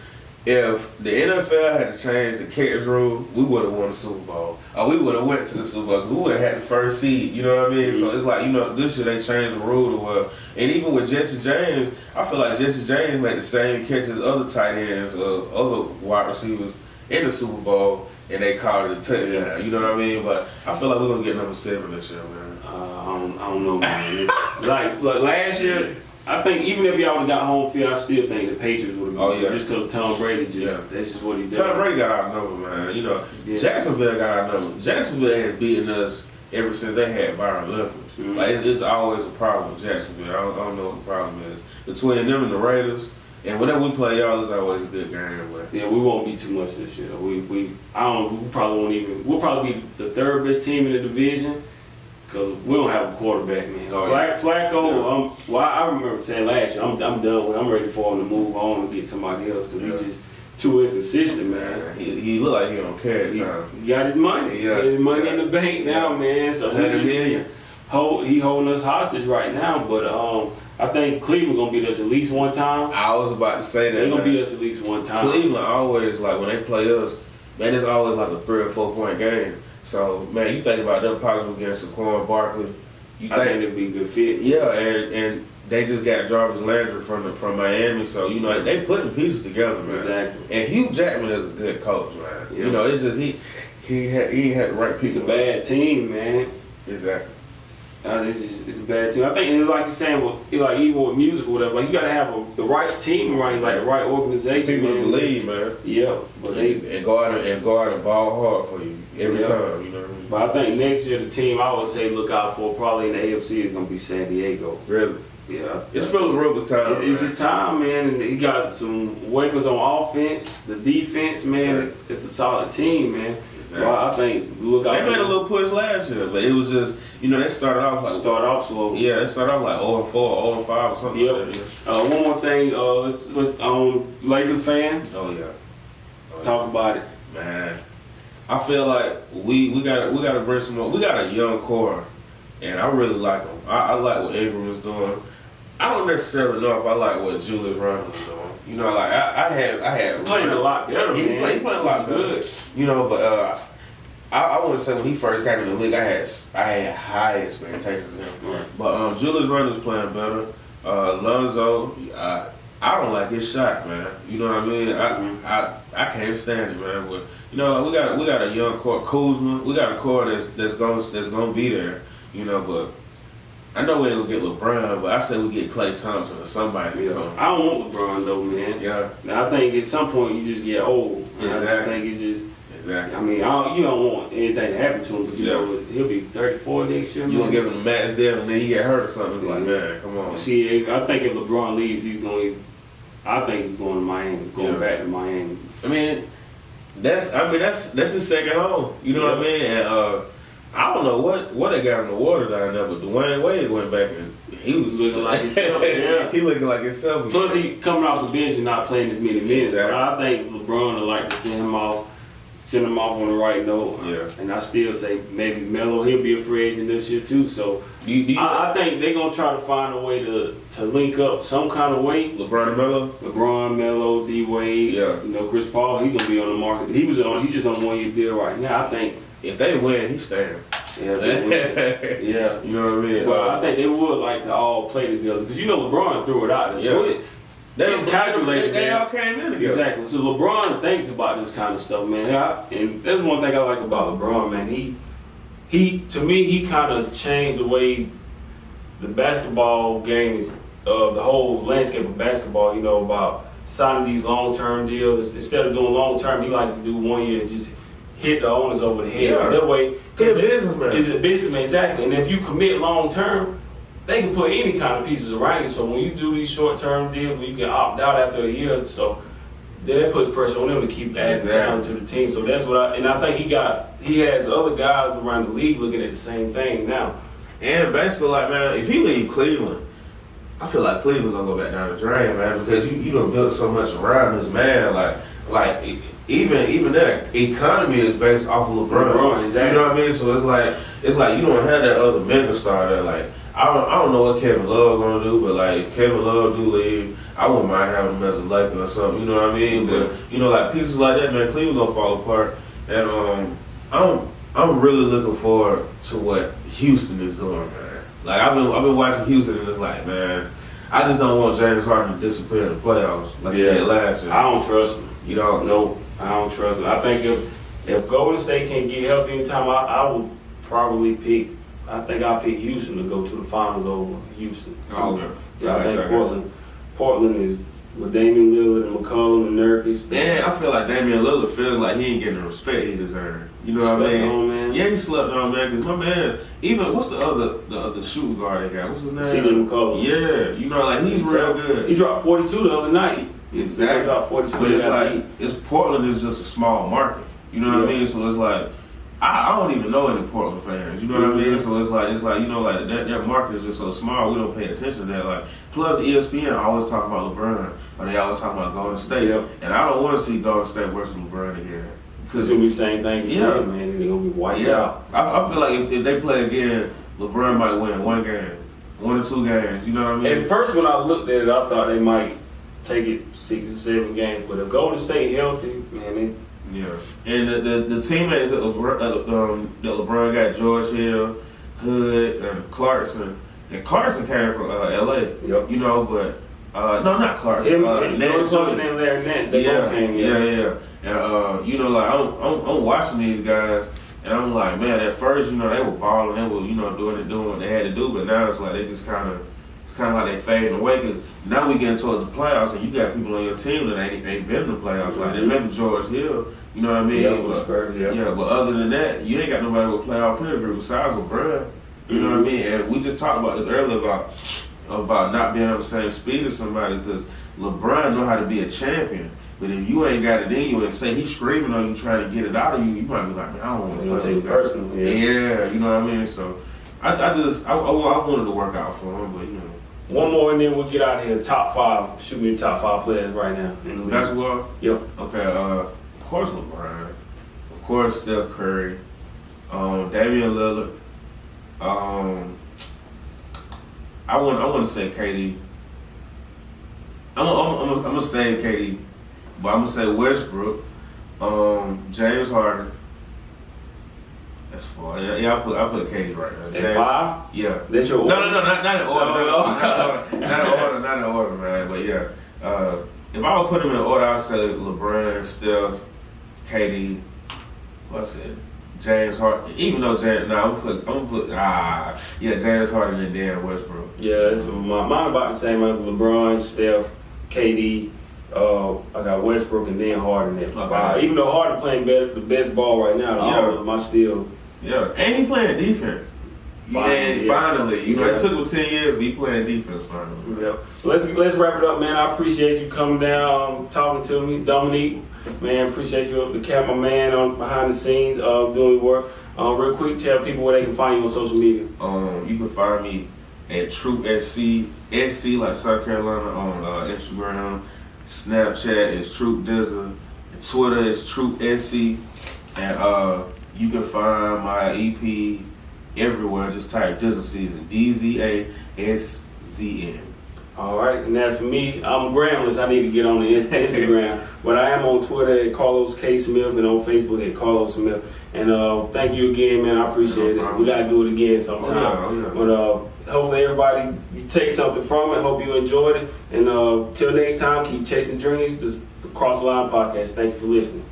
[SPEAKER 2] if the NFL had to change the catch rule, we would have won the Super Bowl. Or we would have went to the Super Bowl. We would have had the first seed. You know what I mean? Mm-hmm. So it's like, this year they changed the rule to where, and even with Jesse James, I feel like Jesse James made the same catch as other tight ends, other wide receivers in the Super Bowl, and they called it a touchdown. Yeah. You know what I mean? But I feel like we're gonna get number 7 this year, man.
[SPEAKER 1] I don't know, man. like last year, I think even if y'all would have got home field, I still think the Patriots would have been.
[SPEAKER 2] Oh, yeah.
[SPEAKER 1] Just because Tom Brady that's just what he did.
[SPEAKER 2] Tom Brady got outnumbered, man. Yeah. Jacksonville got outnumbered. Jacksonville has beaten us ever since they had Byron Leftwich. Mm-hmm. Like, it's always a problem with Jacksonville. I don't know what the problem is. Between them and the Raiders, and whenever we play y'all, it's always a good game. But
[SPEAKER 1] yeah, we won't be too much this year. We probably won't even. We'll probably be the 3rd best team in the division. Because we don't have a quarterback, man.
[SPEAKER 2] Oh, yeah.
[SPEAKER 1] Flacco, yeah. I remember saying last year, I'm done with him. I'm ready for him to move on and get somebody else because he's just too inconsistent, man.
[SPEAKER 2] He look like he don't care at times.
[SPEAKER 1] He got his money.
[SPEAKER 2] Yeah.
[SPEAKER 1] He got his money in the bank now, man. So he holding us hostage right now. But I think Cleveland going to beat us at least one time.
[SPEAKER 2] I was about to say that,
[SPEAKER 1] they're going to beat us at least one time.
[SPEAKER 2] Cleveland always, like, when they play us, man, it's always like a 3 or 4 point game. So, man, you think about them possible against Saquon Barkley.
[SPEAKER 1] I think it'd be a good fit.
[SPEAKER 2] Yeah, and they just got Jarvis Landry from Miami. So, they putting pieces together, man.
[SPEAKER 1] Exactly.
[SPEAKER 2] And Hugh Jackman is a good coach, man.
[SPEAKER 1] Yep.
[SPEAKER 2] It's just he ain't had the right people.
[SPEAKER 1] It's a bad team, man.
[SPEAKER 2] Exactly.
[SPEAKER 1] It's a bad team. I think, and like you're saying, like even with music or whatever, like you gotta have the right team around you, like the right organization.
[SPEAKER 2] People believe, man.
[SPEAKER 1] Yeah, but
[SPEAKER 2] and go out and ball hard for you every time. You know what I mean?
[SPEAKER 1] But I think next year the team I would say look out for probably in the AFC is gonna be San Diego.
[SPEAKER 2] Really?
[SPEAKER 1] Yeah.
[SPEAKER 2] It's Philip Rivers' time.
[SPEAKER 1] It's his time, man, and he got some weapons on offense. The defense, man, it's a solid team, man. Well, I think look out.
[SPEAKER 2] They made a little push last year, but it was just they started off
[SPEAKER 1] slow.
[SPEAKER 2] Yeah, they started off like 0-4, 0-5 or something.
[SPEAKER 1] Yep.
[SPEAKER 2] Like that.
[SPEAKER 1] One more thing. Let's Lakers fan.
[SPEAKER 2] Oh yeah.
[SPEAKER 1] Talk about it,
[SPEAKER 2] man. I feel like we gotta bring some more. We got a young core, and I really like them. I like what Ingram is doing. I don't necessarily know if I like what Julius Randle is doing. I had
[SPEAKER 1] playing a lot better.
[SPEAKER 2] He playing a lot better.
[SPEAKER 1] Good.
[SPEAKER 2] But I want to say when he first came in the league, I had high expectations of him.
[SPEAKER 1] Right.
[SPEAKER 2] But Julius Randle's playing better. Lonzo, I don't like his shot, man. You know what I mean? I can't stand it, man. But we got a young core, Kuzma. We got a core that's gonna be there. But I know we ain't gonna get LeBron, but I say we get Klay Thompson or somebody.
[SPEAKER 1] I don't want LeBron though, man.
[SPEAKER 2] Yeah.
[SPEAKER 1] Now, I think at some point you just get old.
[SPEAKER 2] Exactly.
[SPEAKER 1] I just think it just.
[SPEAKER 2] Exactly.
[SPEAKER 1] I mean, you don't want anything to happen to him, but he'll be 34 next year.
[SPEAKER 2] You gonna give him a max deal and then he get hurt or something? It's like, man, come on.
[SPEAKER 1] See, I think if LeBron leaves, I think he's going to Miami, going back to Miami.
[SPEAKER 2] I mean, that's his second home. You know what I mean? And I don't know what they got in the water down there, but Dwayne Wade went back and he was
[SPEAKER 1] looking like himself. Yeah.
[SPEAKER 2] He looking like himself.
[SPEAKER 1] Plus, he coming off the bench and not playing as many minutes.
[SPEAKER 2] Exactly.
[SPEAKER 1] But I think LeBron would like to send him off on the right note.
[SPEAKER 2] Yeah.
[SPEAKER 1] And I still say maybe Melo, he'll be a free agent this year too. So I think they're gonna try to find a way to link up some kind of way.
[SPEAKER 2] LeBron, Melo,
[SPEAKER 1] D Wade.
[SPEAKER 2] Yeah.
[SPEAKER 1] Chris Paul, he's gonna be on the market. He's just on a 1-year deal right now. I think
[SPEAKER 2] if they win, he's staying.
[SPEAKER 1] Yeah, yeah.
[SPEAKER 2] You know what I mean?
[SPEAKER 1] Well, I think they would like to all play together because LeBron threw it out. It's calculated.
[SPEAKER 2] They all came in together.
[SPEAKER 1] Exactly. So LeBron thinks about this kind of stuff, man. And that's one thing I like about LeBron, man. To me, he kind of changed the way the basketball game is, the whole landscape of basketball. About signing these long-term deals instead of doing long-term. He likes to do 1 year and just hit the owners over the head.
[SPEAKER 2] Yeah.
[SPEAKER 1] That way,
[SPEAKER 2] he's a businessman.
[SPEAKER 1] He's a businessman, exactly. And if you commit long-term, they can put any kind of pieces around you. So when you do these short-term deals, where you can opt out after a year or so, then that puts pressure on them to keep adding talent to the team. So that's what I think he has other guys around the league looking at the same thing now.
[SPEAKER 2] And basically, like, man, if he leave Cleveland, I feel like Cleveland gonna go back down the drain, man, because you done built so much around this man, like even that economy is based off of LeBron.
[SPEAKER 1] Exactly.
[SPEAKER 2] You know what I mean? So it's like you don't have that other mega star there, like I don't know what Kevin Love gonna do, but like if Kevin Love do leave, I wouldn't mind having him as a Laker or something. You know what I mean?
[SPEAKER 1] Yeah.
[SPEAKER 2] But you know, like pieces like that, man, Cleveland gonna fall apart. And I'm really looking forward to what Houston is doing, man. Like I've been watching Houston, and it's like, man, I just don't want James Harden to disappear in the playoffs like he did last year.
[SPEAKER 1] I don't trust him.
[SPEAKER 2] You know?
[SPEAKER 1] No, I don't trust him. I think if Golden State can get healthy in time, I would probably pick. I think I'll pick Houston to go to the finals over Houston.
[SPEAKER 2] Oh, okay.
[SPEAKER 1] Yeah, I think Portland is with Damian Lillard and McCollum and Nurkic.
[SPEAKER 2] Man, I feel like Damian Lillard feels like he ain't getting the respect he deserves. You know what I mean?
[SPEAKER 1] On, man.
[SPEAKER 2] Yeah, he slept on, man. Because my man, even what's the other shooting guard they got? What's his name?
[SPEAKER 1] CJ McCollum.
[SPEAKER 2] Yeah, you know, like he's real good.
[SPEAKER 1] He dropped 42 the other night.
[SPEAKER 2] Exactly.
[SPEAKER 1] He dropped 42.
[SPEAKER 2] But it's like Portland is just a small market. You know what I mean? So it's like I don't even know any Portland fans. You know what I mean? So it's like you know, like that market is just so small. We don't pay attention to that. Like plus ESPN always talk about LeBron, or they always talk about Golden State.
[SPEAKER 1] Yep.
[SPEAKER 2] And I don't want to see Golden State versus LeBron again.
[SPEAKER 1] It's gonna be the same thing.
[SPEAKER 2] Yeah,
[SPEAKER 1] man, they're gonna be wiped
[SPEAKER 2] out. I feel like if they play again, LeBron might win one game, 1 or 2 games. You know what I mean?
[SPEAKER 1] At first, when I looked at it, I thought they might take it 6 or 7 games. But if Golden State healthy, man,
[SPEAKER 2] yeah. And the teammates that LeBron got, George Hill, Hood, and Clarkson. And Clarkson came from L.A.
[SPEAKER 1] Yep.
[SPEAKER 2] You know, but no, not Clarkson.
[SPEAKER 1] George Clarkson and Larry Nance, they both came.
[SPEAKER 2] Yeah. And you know, like I'm watching these guys, and I'm like, man, at first, you know, they were balling, they were, you know, doing what they had to do, but now it's like they just it's kind of like they fading away, because now we getting toward the playoffs, and you got people on your team that ain't been in the playoffs. Like they maybe George Hill, you know what I mean?
[SPEAKER 1] Yeah,
[SPEAKER 2] but other than that, you ain't got nobody with playoff pedigree besides LeBron. You know what I mean? And we just talked about this earlier about not being on the same speed as somebody, because LeBron know how to be a champion. But if you ain't got it in you and say he's screaming on you trying to get it out of you, you might be like, man, I don't want to play with
[SPEAKER 1] personal.
[SPEAKER 2] Yeah, you know what I mean? So I wanted to work out for him, but you know.
[SPEAKER 1] One more and then we'll get out of here. Top 5. Shoot me the top 5 players right now in the league.
[SPEAKER 2] Basketball?
[SPEAKER 1] Yep.
[SPEAKER 2] Okay, of course LeBron. Of course Steph Curry. Damian Lillard. I want to say KD. I'm gonna say KD, but I'm gonna say Westbrook, James Harden. That's 4. Yeah, I put KD right now.
[SPEAKER 1] James, 5?
[SPEAKER 2] Yeah.
[SPEAKER 1] That's your order?
[SPEAKER 2] No, not in order. Not in order, man. But yeah, if I would put them in order, I'd say LeBron, Steph, KD. What's it? James Harden. Even though James, I'm gonna put James Harden and then Westbrook.
[SPEAKER 1] Yeah, that's mine about the same. Like LeBron, Steph, KD. I got Westbrook and then Harden at 5. Even though Harden playing the best ball right now, all of them, I still.
[SPEAKER 2] Yeah, and he playing defense. Finally, you know, it took him 10 years, but he playing defense finally.
[SPEAKER 1] Yep. Let's wrap it up, man. I appreciate you coming down, talking to me, Dominique. Man, appreciate you, the cameraman on behind the scenes, doing work. Real quick, tell people where they can find you on social media.
[SPEAKER 2] You can find me at TroopSC, SC like South Carolina on Instagram. Snapchat is Troop DZA. Twitter is TroopSC. And you can find my EP everywhere. Just type DZA Season. DZA SZN.
[SPEAKER 1] All right, and that's me. I'm Gramless. I need to get on the Instagram. But I am on Twitter at Carlos K. Smith and on Facebook at Carlos Smith. And thank you again, man. I appreciate it. We got to do it again sometime. But hopefully everybody, you take something from it. Hope you enjoyed it. And till next time, keep chasing dreams. This Cross the Line Podcast. Thank you for listening.